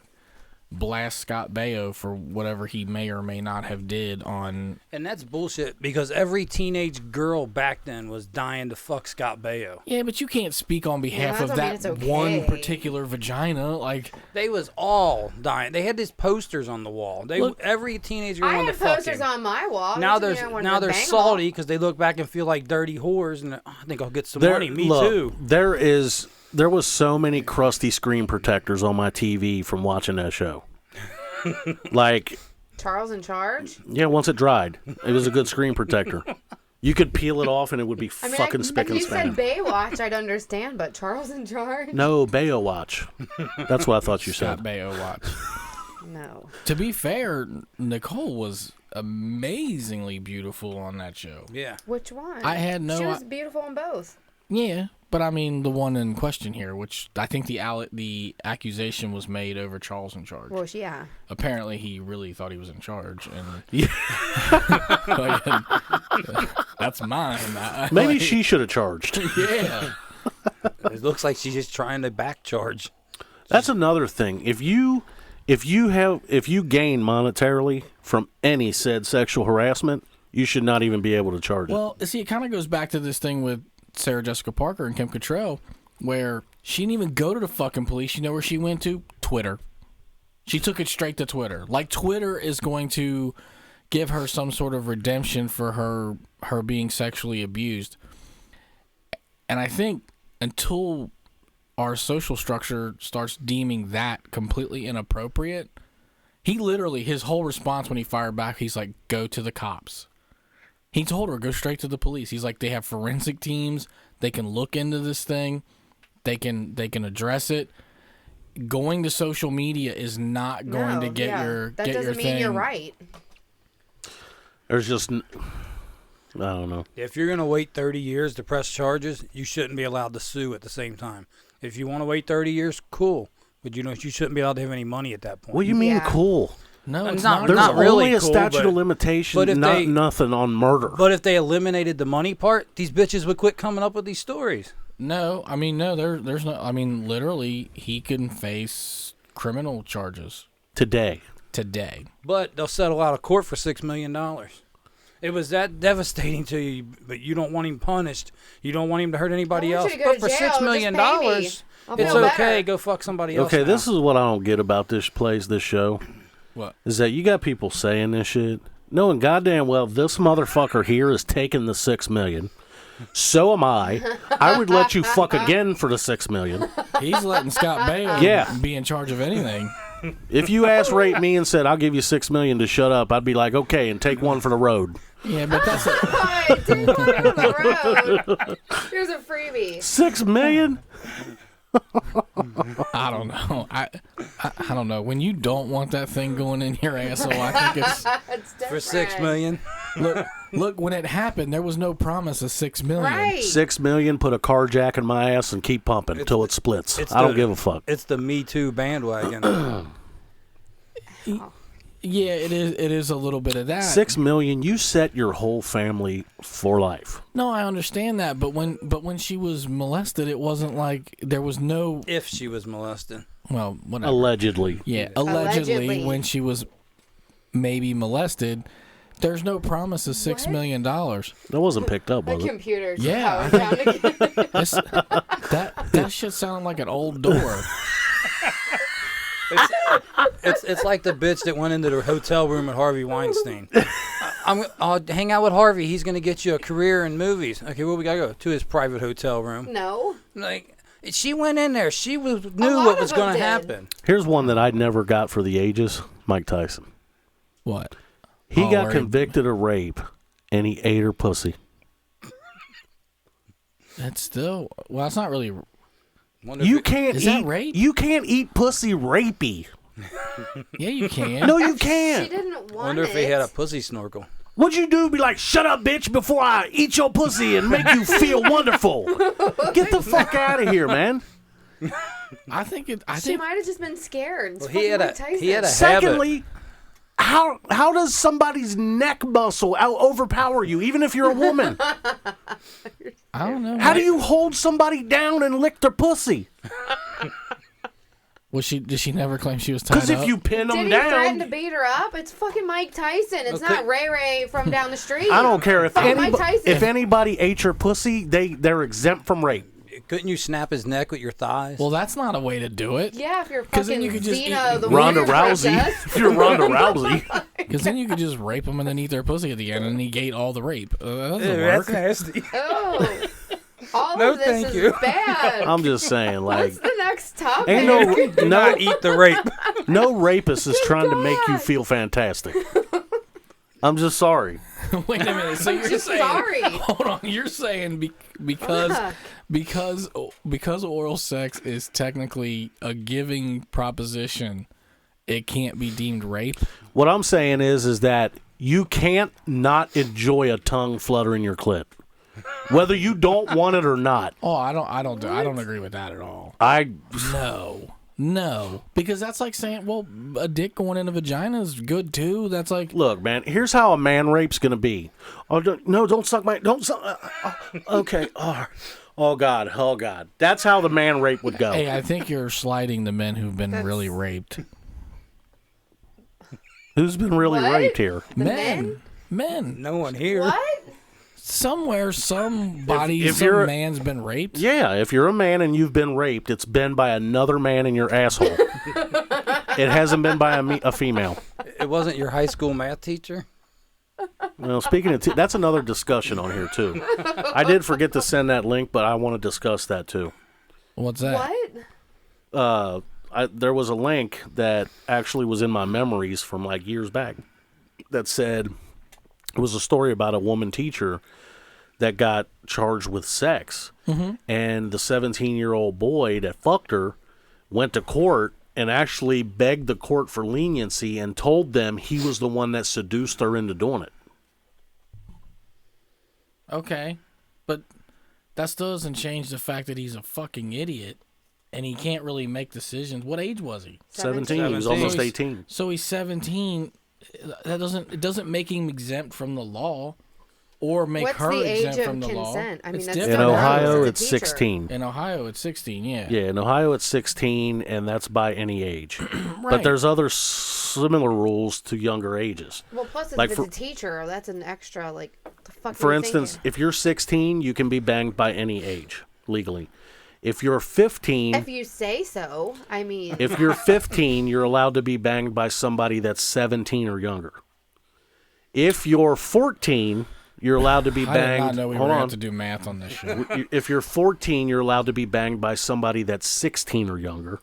blast Scott Baio for whatever he may or may not have did on. And that's bullshit because every teenage girl back then was dying to fuck Scott Baio. Yeah, but you can't speak on behalf that of don't mean that it's okay. one particular vagina. Like, They was all dying. They had these posters on the wall. Every teenage girl I wanted had to fuck posters him. on my wall. Now Doesn't they're mean I wanted to bang salty because they look back and feel like dirty whores, and I think I'll get some money. Me look, too. There was so many crusty screen protectors on my TV from watching that show. Like, Charles in Charge. yeah, once it dried, it was a good screen protector. You could peel it off and it would be I mean, fucking spick if and you span. said Baywatch, I'd understand, but Charles in Charge? No, Bayo Watch. That's what I thought you Scott said. Baio watch. No. To be fair, Nicole was amazingly beautiful on that show. Yeah. Which one? I had no She was i- beautiful in both. Yeah, but I mean the one in question here, which I think the accusation was made over Charles in Charge. Well, yeah. Apparently, he really thought he was in charge, and that's mine. Maybe she should have charged. Yeah. It looks like she's just trying to back charge. That's another thing. If you gain monetarily from any said sexual harassment, you should not even be able to charge it. Well, see, it kind of goes back to this thing with Sarah Jessica Parker and Kim Cattrall, where she didn't even go to the fucking police. You know where she went to? Twitter. She took it straight to Twitter. Like, Twitter is going to give her some sort of redemption for her being sexually abused. And I think until our social structure starts deeming that completely inappropriate, he literally, his whole response when he fired back, he's like, go to the cops. He told her, go straight to the police. He's like, they have forensic teams. They can look into this thing. They can address it. Going to social media is not going to get your that get doesn't your mean thing. you're right. There's just, I don't know. If you're going to wait 30 years to press charges, you shouldn't be allowed to sue at the same time. If you want to wait 30 years, cool. But you shouldn't be allowed to have any money at that point. What do you mean Yeah. cool? No, it's Not- not. There's not really only a cool, statute but- of limitations, but if not they- nothing on murder. But if they eliminated the money part, these bitches would quit coming up with these stories. No, I mean, no, there's no. I mean, literally, he can face criminal charges Today. today. But they'll settle out of court for $6 million. It was that devastating to you, but you don't want him punished. You don't want him to hurt anybody I else. want you to go But for to jail, $6 million, just pay me. I'll it's feel okay. better. Go fuck somebody else. Okay, now. this is what I don't get about this show. What? Is that you got people saying this shit, knowing goddamn well this motherfucker here is taking the $6 million. So am I. I would let you fuck again for the $6 million. He's letting Scott Baio Yeah. be in charge of anything. If you ass raped me and said I'll give you $6 million to shut up, I'd be like, okay, and take one for the road. Yeah, but that's a, Hi, take one on the road. Here's a freebie. $6 million? I don't know. I don't know. When you don't want that thing going in your asshole, I think it's It's for different. $6 million. look. When it happened, there was no promise of $6 million. Right. $6 million, put a car jack in my ass and keep pumping until it splits. I don't give a fuck. It's the Me Too bandwagon. Yeah, it is. It is a little bit of that. $6 million, you set your whole family for life. No, I understand that, but when she was molested, it wasn't like there was no. If she was molested. Well, whatever. Allegedly. Yeah, allegedly, Allegedly. when she was maybe molested, there's no promise of $6 million. That wasn't picked up, The was it? computer just Yeah, powered down again. That shit sounded like an old door. It's like the bitch that went into the hotel room at Harvey Weinstein. I'll hang out with Harvey. He's going to get you a career in movies. Okay, well, we got to go to his private hotel room. No. Like, she went in there. She knew lot what was of them going to did. happen. Here's one that I never got for the ages. Mike Tyson. What? He Oh, got where- convicted of rape, and he ate her pussy. That's still. Well, it's not really. Wonder if You it- can't Is eat. that rape? You can't eat pussy rapey. Yeah, you can. Oh, No, you She can't. didn't want Wonder if it. he had a pussy snorkel. What'd you do? Be like, shut up, bitch, before I eat your pussy and make you feel wonderful. Get the fuck out of here, man. I think it. I She think. might have just been scared. It's Well, he had fucking Mike he had a Tyson. habit. Secondly, how does somebody's neck muscle overpower you, even if you're a woman? I don't know. How do you hold somebody down and lick their pussy? Was she? Did she never claim she was tied up? Because if you pin them Did he threaten to down, beat her up? It's fucking Mike Tyson. It's Okay. not Ray Ray from down the street. I don't care if Fuck Mike Tyson. if anybody ate your pussy, they're exempt from rape. Couldn't you snap his neck with your thighs? Well, that's not a way to do it. Yeah, if you're 'Cause then fucking you could just Xena, eat the Ronda warrior Rousey. princess. If you're Ronda Rousey. Because then you could just rape them and then eat their pussy at the end and negate all the rape. That doesn't Ew, work. that's nasty. Oh, all No, of this thank is you. bad. I'm just saying, like, What's the next topic? ain't Do not eat the rape. no rapist is trying to make you God. feel fantastic. I'm just sorry. Wait a minute. So you're just saying? sorry. Hold on. You're saying because oral sex is technically a giving proposition, it can't be deemed rape. What I'm saying is that you can't not enjoy a tongue fluttering your clit, whether you don't want it or not. Oh, I don't agree with that at all. No, because that's like saying, well, a dick going in a vagina is good too. That's like, Look, man. Here's how a man rape's gonna be. Oh, don't suck my. Don't suck. Okay. Oh God. That's how the man rape would go. Hey, I think you're sliding the men who've been really raped. Who's been really What? raped here? Men? No one here. What? Somewhere, somebody, If some you're- man's been raped. Yeah, if you're a man and you've been raped, it's been by another man in your asshole. It hasn't been by a female. It wasn't your high school math teacher? Well, speaking of, that's another discussion on here too. I did forget to send that link, but I want to discuss that too. What's that? What? There was a link that actually was in my memories from like years back that said it was a story about a woman teacher that got charged with sex, and the 17-year-old boy that fucked her went to court and actually begged the court for leniency and told them he was the one that seduced her into doing it. Okay, but that still doesn't change the fact that he's a fucking idiot and he can't really make decisions. What age was he? 17. He was almost 18. So he's 17. It doesn't make him exempt from the law, or make What's her the age exempt of from the law. consent? I mean, It's that's different. In still Ohio, wrong as a it's teacher. 16. In Ohio, it's 16. Yeah. Yeah, in Ohio, it's 16, and that's by any age. Right. But there's other similar rules to younger ages. Well, plus Like if for- it's a teacher, that's an extra, like, what the fuck For are you instance, thinking? if you're 16, you can be banged by any age legally. If you're 15, If you say so, I mean, if you're 15, you're allowed to be banged by somebody that's 17 or younger. If you're 14, you're allowed to be I banged. did not know we were Hold going to on. have to do math on this shit. If you're 14, you're allowed to be banged by somebody that's 16 or younger.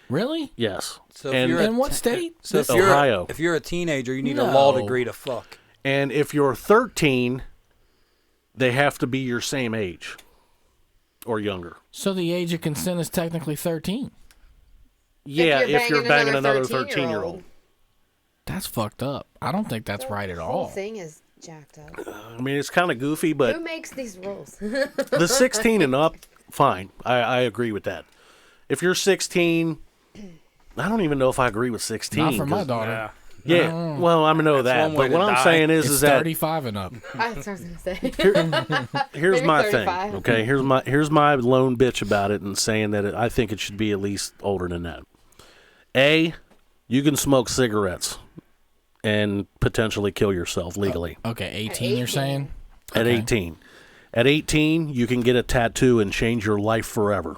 Really? Yes. So if and, you're In what state? So if Ohio. if you're a teenager, you need a law No. degree to fuck. and if you're 13, they have to be your same age or younger. So the age of consent is technically 13. Yeah, if you're banging another 13-year-old. 13-year-old. That's fucked up. I don't think that's right at The whole all. thing is jacked up. I mean, it's kind of goofy, but Who makes these rules? the 16 and up, fine. I agree with that. If you're 16, I don't even know if I agree with 16. Not for my 'cause- daughter. Yeah, well, I know that. one way But what to I'm die. saying It's is that 35 and up. That's what I was gonna say. here's Maybe my 35. thing. Okay, here's my lone bitch about it, and saying that I think it should be at least older than that. You can smoke cigarettes and potentially kill yourself legally Okay, 18, you're saying? at okay. 18. At 18, you can get a tattoo and change your life forever.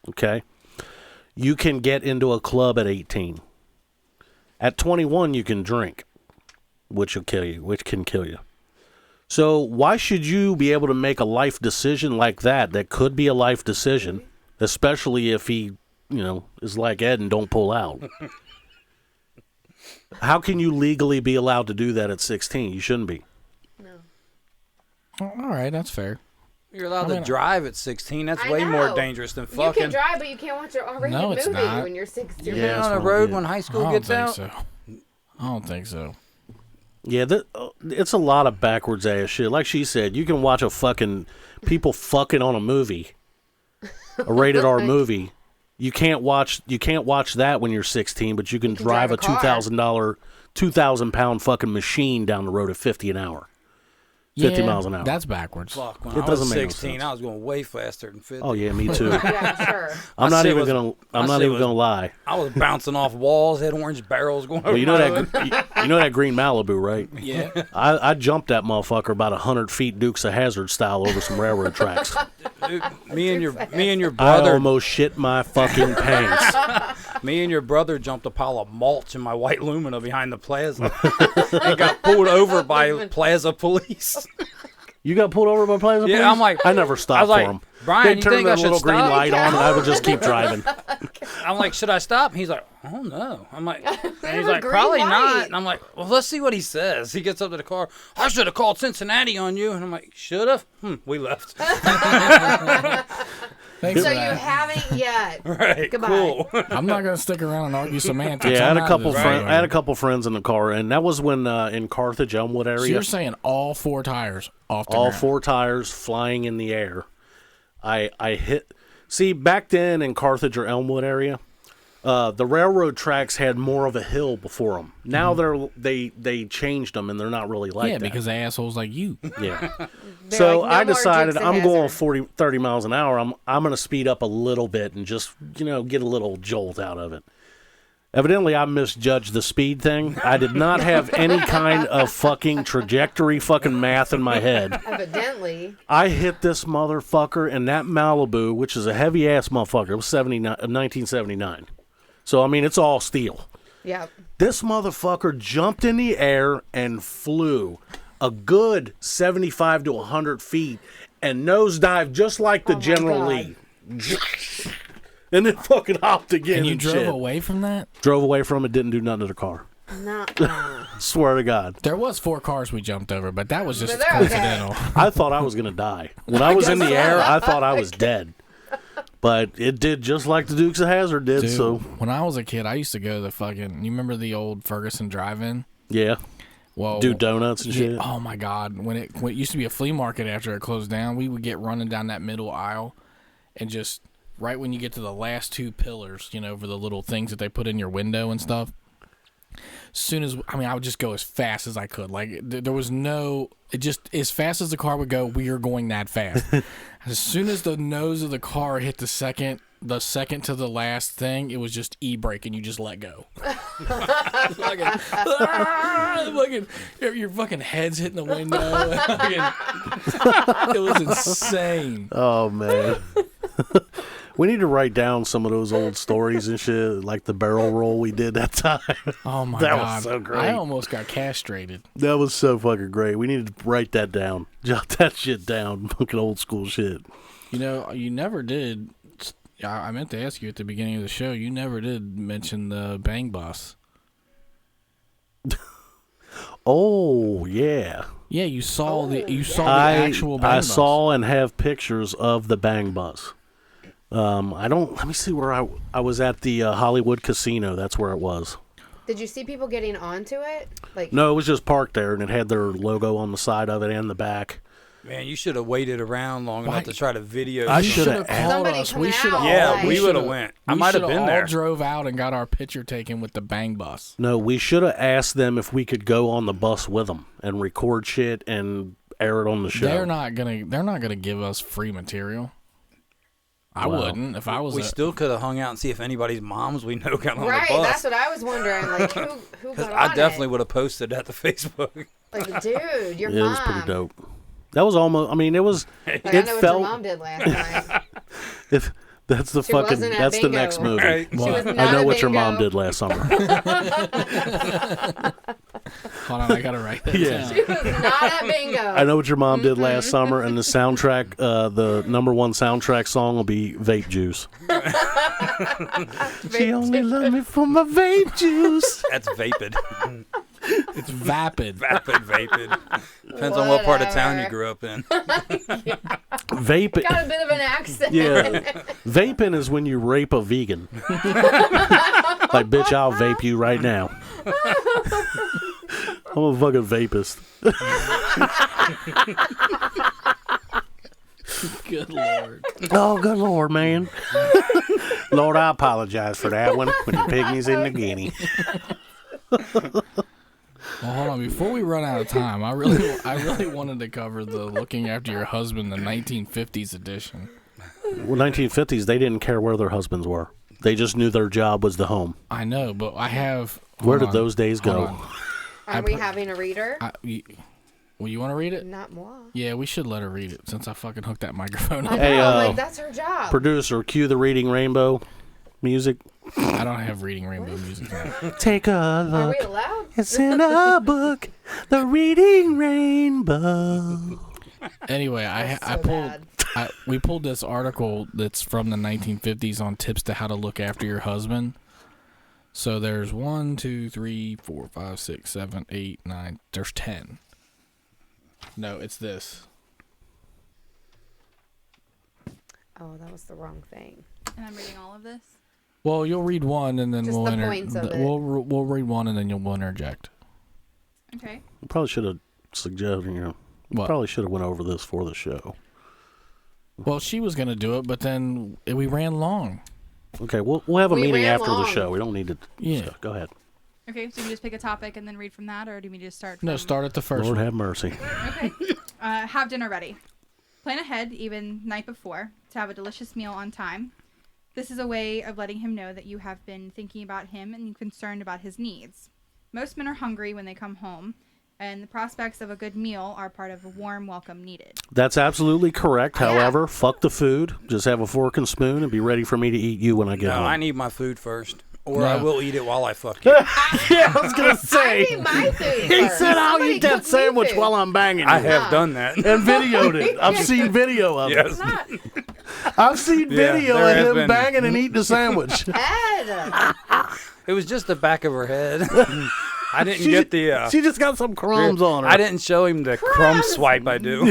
Okay? You can get into a club at 18. At 21, you can drink, which can kill you. So why should you be able to make a life decision like that could be a life decision, especially if he, is like Ed and don't pull out? How can you legally be allowed to do that at 16? You shouldn't be. All right, that's fair. You're allowed to drive at 16. That's I way more know. dangerous than You fucking. can drive, but you can't watch an R-rated No, it's movie not. when you're 16. You're Yeah, on that's the what road we when did. high I school don't gets think out. so. I don't think so. Yeah, it's a lot of backwards ass shit. Like she said, you can watch a fucking people fucking on a movie, a rated R movie. You can't watch that when you're 16, but you can drive a car. $2,000, 2,000-pound fucking machine down the road at 50 an hour. 50 miles an hour. That's backwards. Fuck, when It I doesn't was make no 16, sense. I was going way faster than 50. Oh yeah, me too. Yeah, I'm sure. I'm My not shit even was- gonna. my I'm not shit even was- gonna lie. I was bouncing off walls, had orange barrels going Well, over you know my that. You know that green Malibu, right? Yeah. I jumped that motherfucker about 100 feet Dukes of Hazzard style over some railroad tracks. Dude, me and your I brother, almost shit my fucking pants. me and your brother jumped a pile of mulch in my white Lumina behind the plaza and got pulled over by plaza police. You got pulled over by plaza police? Yeah, I'm like- I never stopped I was like, for him. Brian, They'd you turn think I that should little green stop? light on, and I would just keep driving. I'm like, should I stop? And he's like, oh no. I'm like, and he's was like, a green probably light. not. And I'm like, well, let's see what he says. He gets up to the car. I should have called Cincinnati on you. And I'm like, should have? We left. Thanks So for you that. haven't yet. Right. Goodbye. Cool. I'm not going to stick around and argue semantics. Yeah, I had I'm a out of couple this friends. video. I had a couple friends in the car, and that was when in Carthage, Elmwood So area, you're saying all four tires off the all ground. 4 tires flying in the air. I hit. See, back then in Carthage or Elmwood area, The railroad tracks had more of a hill before them. Now they changed them, and they're not really like that. Yeah, because assholes like you. Yeah. They're So like, no I more decided Dukes of I'm going Hazzard. 30 miles an hour. I'm going to speed up a little bit and just, get a little jolt out of it. Evidently, I misjudged the speed thing. I did not have any kind of fucking trajectory fucking math in my head. Evidently. I hit this motherfucker in that Malibu, which is a heavy-ass motherfucker. It was 1979. So, I mean, it's all steel. Yep. This motherfucker jumped in the air and flew a good 75 to 100 feet and nosedived just like the General God. Lee. And then fucking hopped again. And you and drove shit. away from that? Drove away from it, didn't do nothing to the car. Nuh-uh. Swear to God. There was 4 cars we jumped over, but that was just But they're okay. coincidental. I thought I was going to die. When I was in the air, I thought I was dead. But it did just like the Dukes of Hazzard did, Dude, so when I was a kid, I used to go to the fucking... You remember the old Ferguson drive-in? yeah. Well, Do donuts and shit. Oh my God! When it used to be a flea market after it closed down, we would get running down that middle aisle, and just right when you get to the last 2 pillars, for the little things that they put in your window and stuff. I would just go as fast as I could. Like there was no, it just as fast as the car would go, we are going that fast. As soon as the nose of the car hit the second to the last thing, it was just e-brake and you just let go. Your fucking head's hitting the window. It was insane. Oh, man. We need to write down some of those old stories and shit, like the barrel roll we did that time. Oh my That God. was so great. I almost got castrated. That was so fucking great. We need to write that down. Jot that shit down. Fucking old school shit. You never did. I meant to ask you at the beginning of the show. You never did mention the Bang Bus. Oh, yeah. Yeah, you saw the actual Bang I Bus. saw and have pictures of the Bang Bus. Let me see where I was at the Hollywood Casino. That's where it was. Did you see people getting onto it? No, it was just parked there, and it had their logo on the side of it and the back. Man, you should have waited around long enough to try to video. I You should should have have called Somebody us. come We should have. out. Yeah, Like- we would have went. I might have been all there. drove out and got our picture taken with the Bang Bus. No, we should have asked them if we could go on the bus with them and record shit and air it on the show. They're not gonna give us free material. I Well, wouldn't if I was. We still could have hung out and see if anybody's moms we know got on Right, the bus. that's what I was wondering. Like, who got on I definitely it? would have posted that to Facebook. Like, dude, your It mom. was pretty dope. That was almost. I mean, it was. Like, it I know what felt. your mom did last night. That's the She fucking. wasn't at That's the bingo. next movie. Right. She was not I know at what your mom bingo. did last summer. Hold on, I gotta write that Yeah. down. She was not at bingo. I know what your mom did last summer, and the soundtrack, the number 1 soundtrack song will be "Vape Juice." She only loved me for my vape juice. That's vapid. It's vapid. Vapid. Depends on what part of town you Whatever. grew up in. Vape. Got a bit of an accent. Yeah, vaping is when you rape a vegan. Like, bitch, I'll vape you right now. I'm a fucking vapist. Good Lord. Oh, good Lord, man. Lord, I apologize for that one when the pygmies in the guinea. Well, hold on. Before we run out of time, I really wanted to cover the looking after your husband, the 1950s edition. Well, 1950s, they didn't care where their husbands were. They just knew their job was the home. I know, but I have. Where hold did on, those days hold go? on. Are we having a reader? Well, you want to read it? Not moi. Yeah, we should let her read it since I fucking hooked that microphone I up. Hey, know, like, that's her job. Producer, cue the Reading Rainbow music. I don't have Reading Rainbow music now. Take a Are look. we allowed? It's in a book, the Reading Rainbow. Anyway, we pulled this article that's from the 1950s on tips to how to look after your husband. So there's 1, 2, 3, 4, 5, 6, 7, 8, 9. There's 10. No, it's this. Oh, that was the wrong thing. And I'm reading all of this? Well, you'll read one and then Just we'll the points of it. we'll read one and then we'll interject. Okay. We probably should have suggested, What? probably should have went over this for the show. Well, she was gonna do it, but then we ran long. Okay, we'll have a We meeting ran after the long. show. We don't need to. Yeah. Go ahead. Okay, so you just pick a topic and then read from that, or do you mean just start from... No, start at the first Lord one. have mercy. Okay. Have dinner ready. Plan ahead, even night before, to have a delicious meal on time. This is a way of letting him know that you have been thinking about him and concerned about his needs. Most men are hungry when they come home, and the prospects of a good meal are part of a warm welcome needed. That's absolutely correct. Yeah. However, fuck the food. Just have a fork and spoon and be ready for me to eat you when I get No, home. I need my food first. Or No. I will eat it while I fuck you. Yeah, I was going to I say. need my food. He first. said, I'll Somebody eat that cook me sandwich food. while I'm banging you. I have done that. And videoed it. I've seen video of Yes. it. I've seen Yeah, video there of has him been. banging and eating a sandwich. Ed. It was just the back of her head. I didn't get the... She just got some crumbs on her. I didn't show him the crumb swipe I do.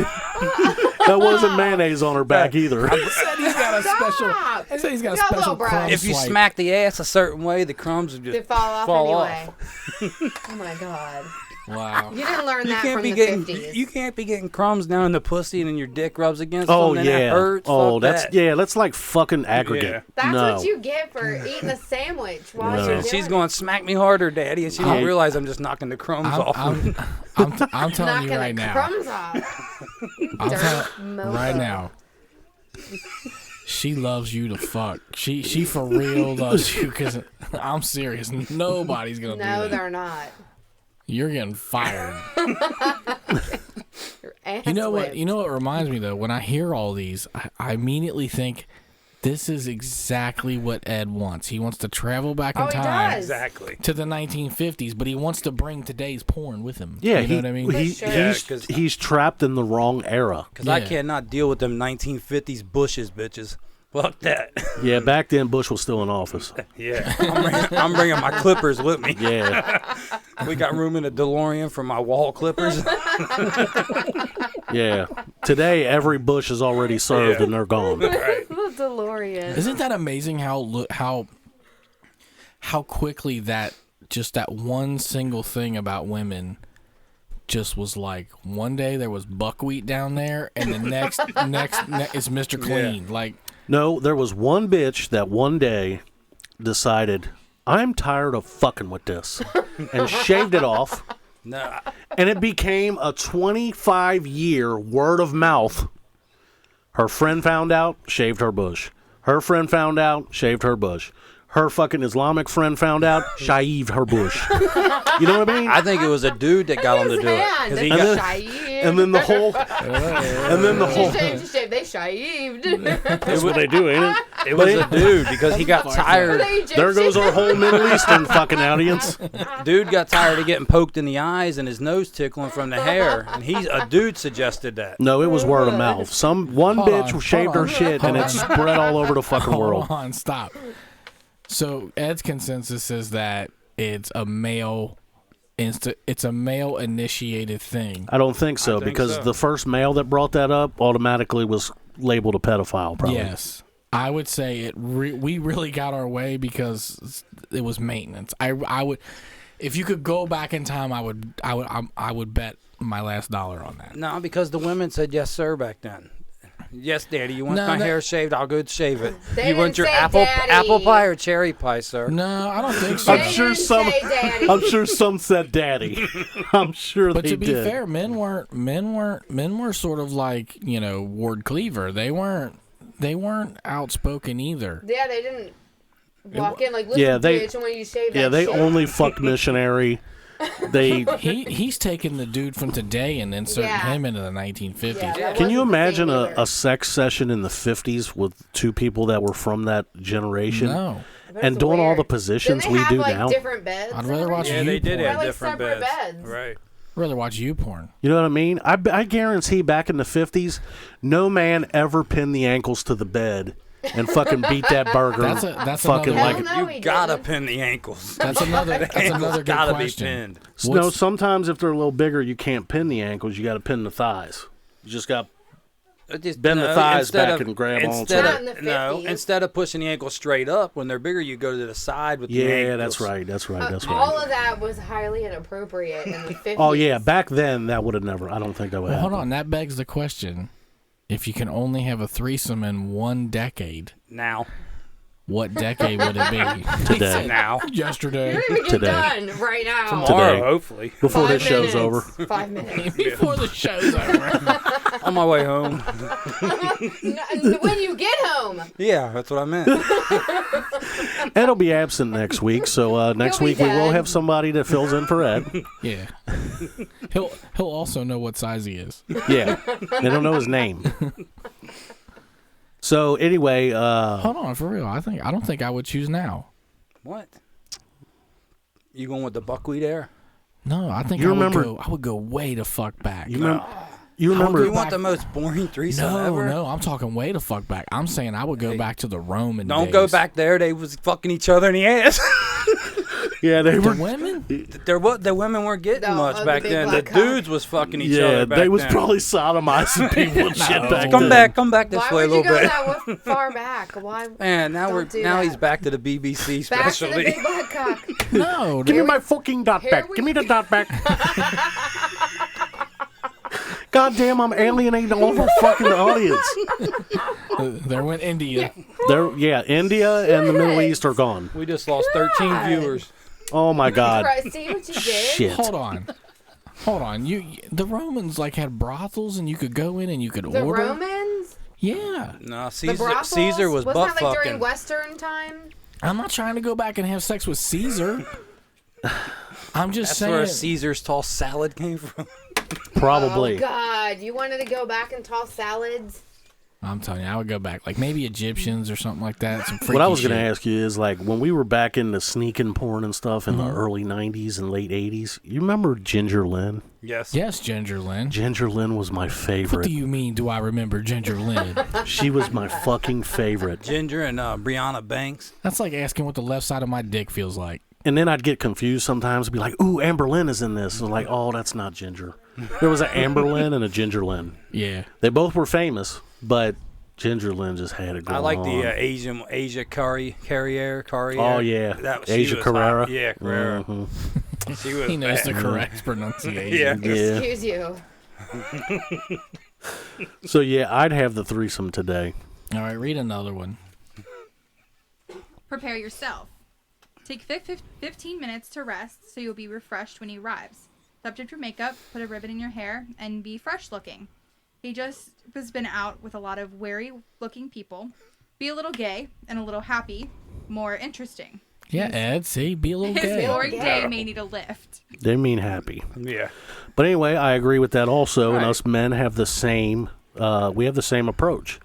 That wasn't mayonnaise on her back either. He said he's got a special. Stop. He said he's got a Got a special little crumb brag. If you swipe. smack the ass a certain way, the crumbs would They just fall off anyway. Oh my god. Wow. You didn't learn You that can't from be the getting 50s. you can't be getting crumbs down in the pussy and then your dick rubs against Oh, them. And yeah. that hurts. Oh, Fuck that's that. yeah. That's like fucking aggregate. Yeah. That's no. what you get for eating a sandwich while No. you're doing She's it. going, smack me harder, Daddy, and she don't realize I'm just knocking the crumbs off. I'm telling knocking you right the now. crumbs off. I'm Dirt telling mofo. right now. She loves you to fuck. She for real loves you because I'm serious. Nobody's gonna do No, that. they're not. You're getting fired. Your ass You know what? whipped. You know what reminds me though. When I hear all these, I immediately think this is exactly what Ed wants. He wants to travel back in Oh, he time does. Exactly. to the 1950s, but he wants to bring today's porn with him. Yeah, you know what I mean. Sure. Yeah, 'cause- he's trapped in the wrong era. Because I Yeah. cannot deal with them 1950s bushes, bitches. Fuck that. Yeah, back then Bush was still in office. Yeah. I'm bringing my clippers with me. Yeah, We got room in the DeLorean for my wall clippers. yeah. Today every Bush is already served Yeah. and they're gone. Right. The DeLorean. Isn't that amazing how quickly that one single thing about women just was like one day there was buckwheat down there and the next is Mr. Clean. Like No, there was one bitch that one day decided, I'm tired of fucking with this, and shaved it off, No, and it became a 25-year word of mouth. Her friend found out, shaved her bush. Her friend found out, shaved her bush. Her fucking Islamic friend found out, shaved her bush. You know what I mean? I think it was a dude that got him to His do it. hand. 'Cause he And got, then- And then the whole, She shaved. They shaved. that's what they do, ain't it? it was a dude because he got tired. There goes our whole Middle Eastern fucking audience. Dude got tired of getting poked in the eyes and his nose tickling from the hair, and a dude suggested that. No, it was word of mouth. One Hold bitch on, shaved hold her on, shit, and hold it on. spread all over the fucking world. hold on, stop. So Ed's consensus is that it's a male initiated thing. I don't think so, think because so. the first male that brought that up automatically was labeled a pedophile, probably. Yes. I would say we really got our way because it was maintenance. I would, if you could go back in time, I would bet my last dollar on that. No, because the women said yes, sir, back then. Yes, Daddy. You want No, my that- hair shaved? I'll go shave it. They You want didn't your say apple Daddy. pie or cherry pie, sir? No, I don't think so. I'm sure some. Say daddy. I'm sure some said daddy. I'm sure But they to be did. fair, men were sort of like, Ward Cleaver. They weren't outspoken either. Yeah, they didn't walk in like, listen, Yeah, they- bitch, and when you shave Yeah, that they shit. only fucked missionary. They. He's taking the dude from today and inserting Yeah. him into the 1950s. Yeah, that Can you wasn't the imagine same a either. sex session in the 50s with two people that were from that generation? No, But and it's doing all weird. the positions Didn't they we have, do like, now? different beds. I'd rather watch Yeah, you they did porn. have Like different separate beds. beds. Right. I'd rather watch you porn. You know what I mean? I guarantee back in the 50s, no man ever pinned the ankles to the bed and fucking beat that burger. That's fucking another- like Hell no, You he gotta didn't. pin the ankles. That's another good gotta question. be pinned. No, What's- sometimes if they're a little bigger, you can't pin the ankles. You got to pin the thighs. You just got Just, bend the thighs instead back and grab onto instead Not of, in the No, 50s. instead of pushing the ankle straight up, when they're bigger, you go to the side with the yeah, ankles. that's right. That's right. That's right. All of that was highly inappropriate in the 50s. Oh yeah, back then that would have never. I don't think that would Well, happen. hold on. That begs the question: if you can only have a threesome in one decade, Now, what decade would it be? Today. Now. Yesterday. You're gonna get Today. done right now. Tomorrow, Today. hopefully. Before 5 this show's minutes. over. 5 minutes. Before the show's over. On my way home. When you get home. Yeah, that's what I meant. Ed will be absent next week, so next He'll be week we will dead. have somebody that fills in for Ed. Yeah. He'll also know what size he is. Yeah. They don't know his name. So anyway, Hold on, for real. I don't think I would choose now. What? You going with the buckwheat air? No, I think You I remember- would go way the fuck back. you remember You want the most boring threesome ever? No, I'm talking way the fuck back. I'm saying I would go back to the Roman Don't days. go back there. They was fucking each other in the ass. Yeah, they The were. women? The women weren't getting No, much the back big then. The black cock. dudes was fucking each other Yeah, back they was then. probably sodomizing people and shit back Come then. back this Why way a would you little go bit. that far back? Why? Man, now Don't do now that. he's back to the BBC Back to the specialty. big black cock. No, Give me dude. my fucking dot here back. we- Give me the dot back. God damn, I'm alienating all of our fucking audience. There went India. India and the Middle East are gone. We just lost 13 God. viewers. Oh my God. Right, see what you did? Shit. Hold on. The Romans like had brothels and you could go in and you could The order. Romans? Yeah. No, The Caesar, brothels? Caesar was Wasn't butt that like fucking. during Western time? I'm not trying to go back and have sex with Caesar. I'm just That's saying. where Caesar's tossed salad came from. Probably. Oh, God. You wanted to go back and toss salads? I'm telling you, I would go back. Like maybe Egyptians or something like that. Some freaky What I was going to shit. ask you is, like, when we were back into sneaking porn and stuff in Mm-hmm. the early 90s and late 80s, you remember Ginger Lynn? Yes. Yes, Ginger Lynn. Ginger Lynn was my What favorite. do you mean, do I remember Ginger Lynn? She was my fucking favorite. Ginger and Brianna Banks. That's like asking what the left side of my dick feels like. And then I'd get confused sometimes and be like, ooh, Amber Lynn is in this. And like, oh, that's not Ginger. There was an Amber Lynn and a Ginger Lynn. Yeah. They both were famous, but Ginger Lynn just had it going I like on. the Asia Carrier. Oh, yeah. She Asia was Carrera. hot. Yeah, Carrera. Mhm. She was He knows the bad. correct pronunciation. Yeah. Yeah. Excuse you. So, yeah, I'd have the threesome today. All right, read another one. Prepare yourself. Take 15 minutes to rest so you'll be refreshed when he arrives. Touch up your makeup, put a ribbon in your hair, and be fresh looking. He just has been out with a lot of wary looking people. Be a little gay and a little happy, more interesting. Yeah, Ed, see, be a little His gay. boring day may need a lift. They mean happy. Yeah. But anyway, I agree with that also. And Right. us men have the same, we have the same approach.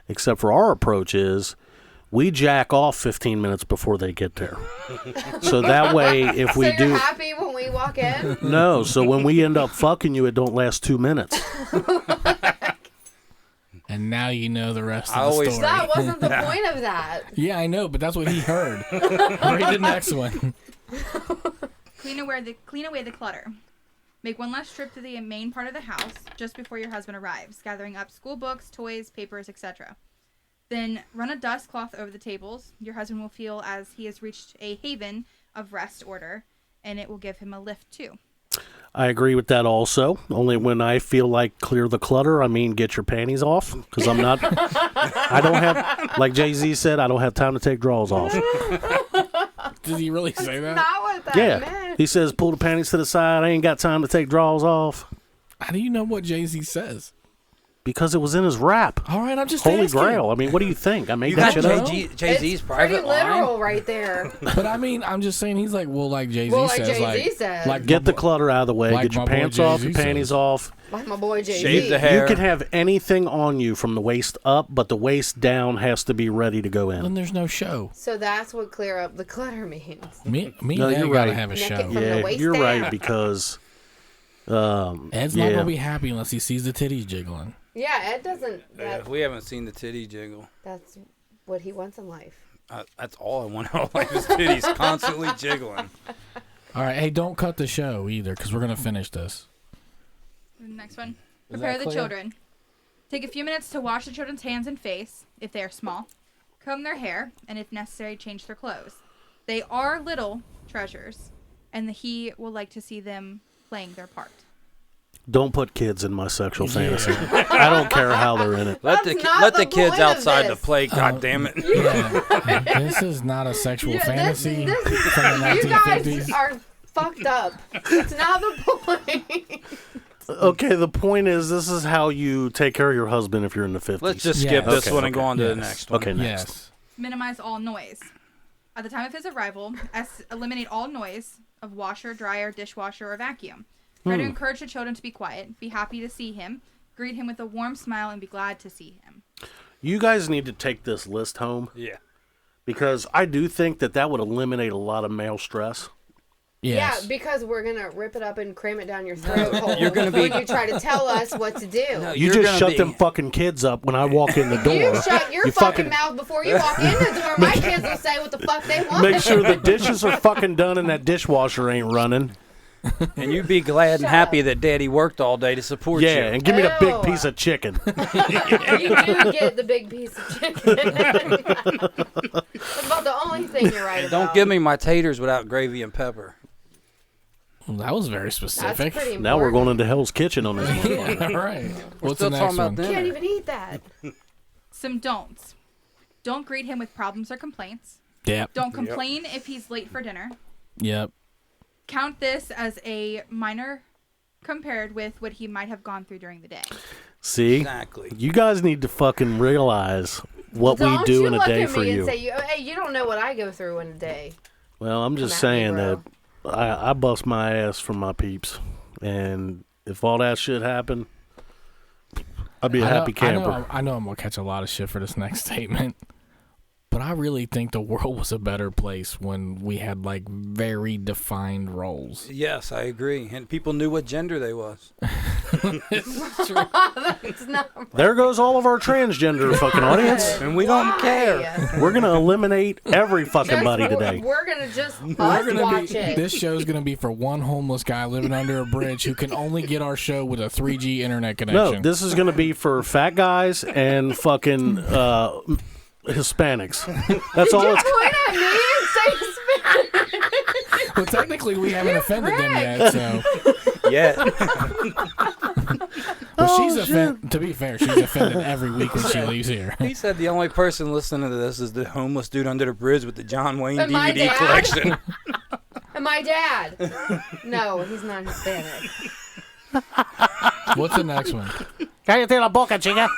Except for our approach is we jack off 15 minutes before they get there. So that way, if we So you're do. happy when we walk in? No, so when we end up fucking you, it don't last 2 minutes. And now you know the rest I of the always- story. That wasn't the point of that. Yeah, I know, but that's what he heard. Read the next one. Clean away the clutter. Make one last trip to the main part of the house just before your husband arrives, gathering up school books, toys, papers, etc. Then run a dust cloth over the tables. Your husband will feel as he has reached a haven of rest order, and it will give him a lift too. I agree with that also. Only when I feel like clear the clutter, I mean get your panties off. Because I'm not, I don't have, like Jay-Z said, I don't have time to take drawers off. Did he really say that? Not what that Yeah. meant. He says, pull the panties to the side. I ain't got time to take drawers off. How do you know what Jay-Z says? Because it was in his rap. All right, I'm just Holy asking. Grail. I mean, what do you think? I made You that got shit up. Jay-Z's It's private pretty line. literal right there. But I mean, I'm just saying he's like, well, like Jay-Z Well, like says. Jay-Z said. Like Get the my boy- clutter out of the way. Like Get your my boy pants off, your Jay-Z panties says. off. Like my boy Jay-Z. Shave the hair. You can have anything on you from the waist up, but the waist down has to be ready to go Then in. there's no show. So that's what clear up the clutter means. Me No, and Ed you're gotta right. have a Naked show. from the Yeah, waist you're down. right because Ed's not yeah. gonna be happy unless he sees the titties jiggling. Yeah, Ed doesn't. Yeah, That, we haven't seen the titty jiggle. that's what he wants in life. That's all I want in life is titties constantly jiggling. All right, hey, don't cut the show either, because we're gonna finish this. The next one. Is Prepare that the clear? children. Take a few minutes to wash the children's hands and face, if they are small. Comb their hair, and if necessary, change their clothes. They are little treasures, and he will like to see them playing their part. Don't put kids in my sexual fantasy. I don't care how they're in it. Let That's the not let the the kids point of outside to this. play. God damn it! Yeah. This is not a sexual fantasy from the You guys 1950s. are fucked up. It's not the point. Okay, the point is, this is how you take care of your husband if you're in the 50s. Let's just Yes. skip this Okay, one and go okay. on to the Yes. next one. Okay, next. Yes. Minimize all noise. At the time of his arrival, eliminate all noise of washer, dryer, dishwasher, or vacuum. Try to encourage the children to be quiet, be happy to see him, greet him with a warm smile, and be glad to see him. You guys need to take this list home Yeah. because I do think that would eliminate a lot of male stress. Yes. Yeah, because we're gonna rip it up and cram it down your throat hole. You're gonna be- when you try to tell us what to do. No, You You're just gonna shut be- them fucking kids up when I walk in the door. You shut your You fucking mouth before you walk in the door. My kids will say what the fuck they want. Make sure the dishes are fucking done and that dishwasher ain't running. And you be glad and happy that Daddy worked all day to support you. Yeah, and give me the big Ew. piece of chicken. You do get the big piece of chicken. That's about the only thing you're right And about. don't give me my taters without gravy and pepper. Well, that was very That's specific. pretty important. Now we're going into Hell's Kitchen on this one. Yeah, all right. What's the Still next talking about one? dinner. Can't even eat that. Some don'ts. Don't greet him with problems or complaints. Yep. Don't complain if he's late for dinner. Yep. Count this as a minor compared with what he might have gone through during the day. See? Exactly. You guys need to fucking realize what Don't we do you in a look day at for me you. And say, hey, you don't know what I go through in a day. Well, I'm just Come at me, saying bro. that I bust my ass for my peeps. And if all that shit happened, I'd be a happy camper. I know I'm going to catch a lot of shit for this next statement. But I really think the world was a better place when we had like very defined roles. Yes, I agree. And people knew what gender they was. It's not. There goes all of our transgender fucking audience. And we don't care. Why? We're going to eliminate every fucking Just- body today. We're gonna just We're us gonna watch be, it. this show's going to be for one homeless guy living under a bridge who can only get our show with a 3G internet connection. No, this is going to be for fat guys and fucking Hispanics. That's all it's. Point at me and say Spanish. Well, technically, we haven't offended them yet, so. Yeah. Well, she's offended. To be fair, she's offended every week when she leaves here. He said the only person listening to this is the homeless dude under the bridge with the John Wayne And my DVD dad. collection. And my dad. No, he's not Hispanic. What's the next one? Cállate la boca, chica.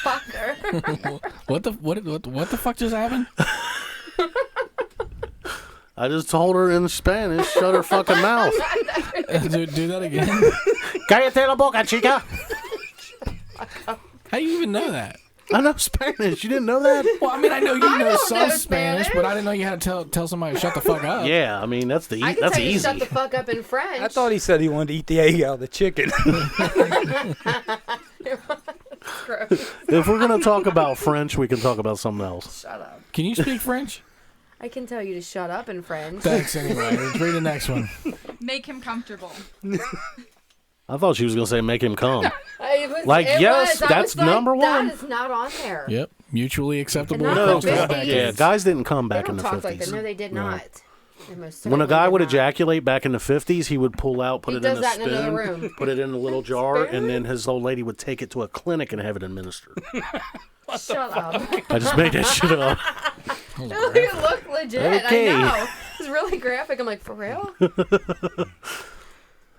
Fucker. What the fuck just happened? I just told her in Spanish, shut her fucking mouth. Do that again. Cállate la boca, chica. How do you even know that? I know Spanish. You didn't know that? Well, I mean, I know you know don't some know Spanish, Spanish. but I didn't know you had to tell somebody to shut the fuck up. Yeah, I mean that's I can that's tell you to easy. shut the fuck up in French. I thought he said he wanted to eat the egg out of the chicken. Gross. If we're gonna talk about French, we can talk about something else. Shut up. Can you speak French? I can tell you to shut up in French. Thanks anyway. Let's read the next one. Make him comfortable. I thought she was gonna say make him come. Like, yes, that's number one. That is not on there. Yep. Mutually acceptable. And not No, the approach to 50s. yeah, guys didn't come They back in don't the talk like that. 50s. No, they did not. They most When a certainly guy did would not. ejaculate back in the 50s, he would pull out, put He it in does a that in another spoon, room. put it in a little jar, Spoon? and then his old lady would take it to a clinic and have it administered. Shut up. I just made that shit up. It looked legit. Okay. I know. It's really graphic. I'm like, for real?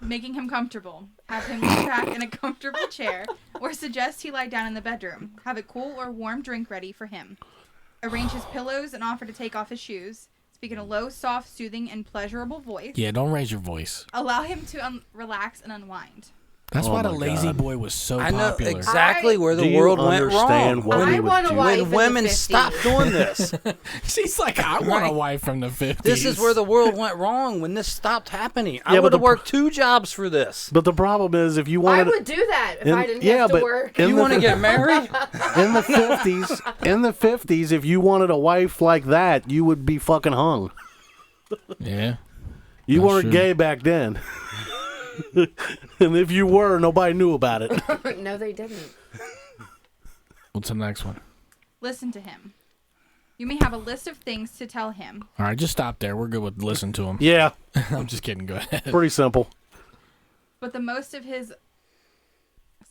Making him comfortable. Have him lean back in a comfortable chair, or suggest he lie down in the bedroom. Have a cool or warm drink ready for him. Arrange his pillows and offer to take off his shoes. Speak in a low, soft, soothing, and pleasurable voice. Yeah, don't raise your voice. Allow him to relax and unwind. That's Oh why the my Lazy God. Boy was so I know popular. exactly where Do the you world went understand wrong. what I we would want a do? wife in When the women 50s. stopped doing this. She's like, I want a wife from the 50s. This is where the world went wrong when this stopped happening. I Yeah, but would have the- worked 2 jobs for this. But the problem is, if you I wanted would do that if I didn't have to but work. in You the- want to get married? in the 50s, if you wanted a wife like that, you would be fucking hung. Yeah. You That's weren't true. gay back then. And if you were, nobody knew about it. No, they didn't. What's the next one? Listen to him. You may have a list of things to tell him. All right, just stop there. We're good with listen to him. Yeah, I'm just kidding. Go ahead. pretty simple. but the most of his.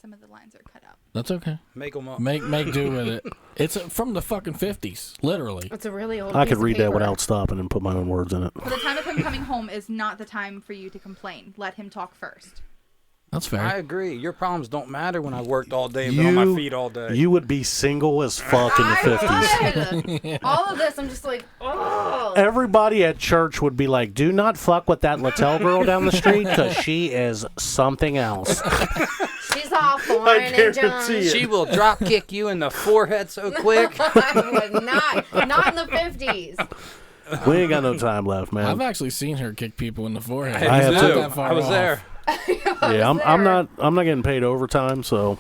Some of the lines are cut out. That's okay. Make them up. Make do with it. It's from the fucking 50s, literally. It's a really old. I piece could of read that paper. without stopping and put my own words in it. But the time of him coming home is not the time for you to complain. Let him talk first. That's fair. I agree. Your problems don't matter when I worked all day and been on my feet all day. You would be single as fuck in the 50s. would. All of this, I'm just like, oh. Everybody at church would be like, do not fuck with that Littell girl down the street because she is something else. She's all foreign and guarantee John. it. She will drop kick you in the forehead so quick. I would not. Not in the 50s. We ain't got no time left, man. I've actually seen her kick people in the forehead. I have It's too. not that far I was off. there. Yeah, I'm not getting paid overtime, so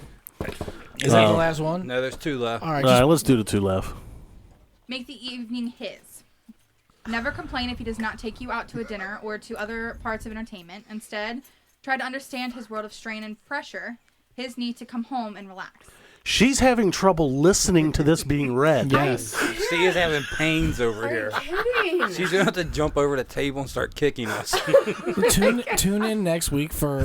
Is that the last one? No, there's 2 left. All right. all right, let's do the 2 left. Make the evening his. Never complain if he does not take you out to a dinner or to other parts of entertainment. Instead, try to understand his world of strain and pressure, his need to come home and relax. She's having trouble listening to this being read. Yes. She is having pains over here. Kidding. She's going to have to jump over the table and start kicking us. Tune in next week for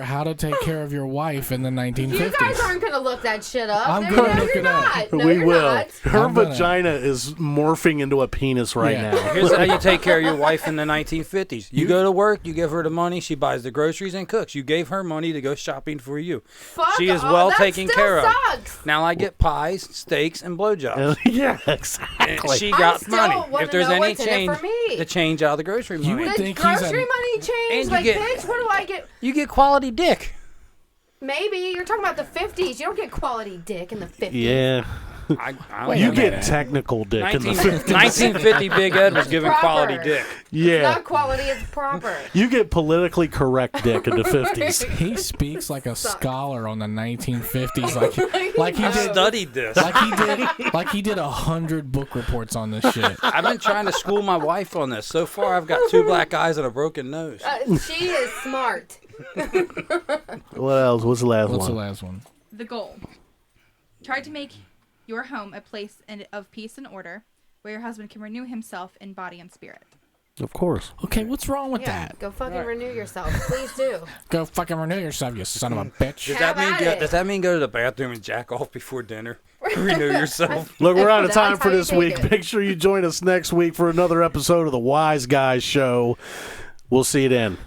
how to take care of your wife in the 1950s. You guys aren't going to look that shit up. I'm No, gonna no, look you're it up. not. No, We you're will. not. Her I'm gonna- vagina is morphing into a penis right Yeah. now. Here's how you take care of your wife in the 1950s. You go to work, you give her the money, she buys the groceries and cooks. You gave her money to go shopping for you. Fuck She is off. well That taken still care of. sucks. Now I get pies, steaks, and blowjobs. Yeah, And exactly. she got still money. wanna If there's know any what's in it change, for me. the change out of the grocery money. would The think he's grocery a- money And changed. you Like, get- bitch, what do I get? You get quality dick. Maybe. You're talking about the 50s. You don't get quality dick in the 50s. Yeah. I Wait, You a minute. get technical dick in the 1950 Big Ed was giving Proper. quality dick. Yeah. Not quality, it's proper. You get politically correct dick in the 50s. He speaks like a scholar on the 1950s, like he I did, studied this. like he did 100 book reports on this shit. I've been trying to school my wife on this. So far, I've got 2 black eyes and a broken nose. She is smart. What else? What's the last What's the one? last one? The goal. Try to make your home a place of peace and order where your husband can renew himself in body and spirit. Of course. Okay, what's wrong with Yeah, that? go fucking renew yourself. Please do. Go fucking renew yourself, you son of a bitch. Does that mean go to the bathroom and jack off before dinner? Renew yourself. Look, we're out of That's time for how you this take week. it. Make sure you join us next week for another episode of the Wise Guys Show. We'll see you then.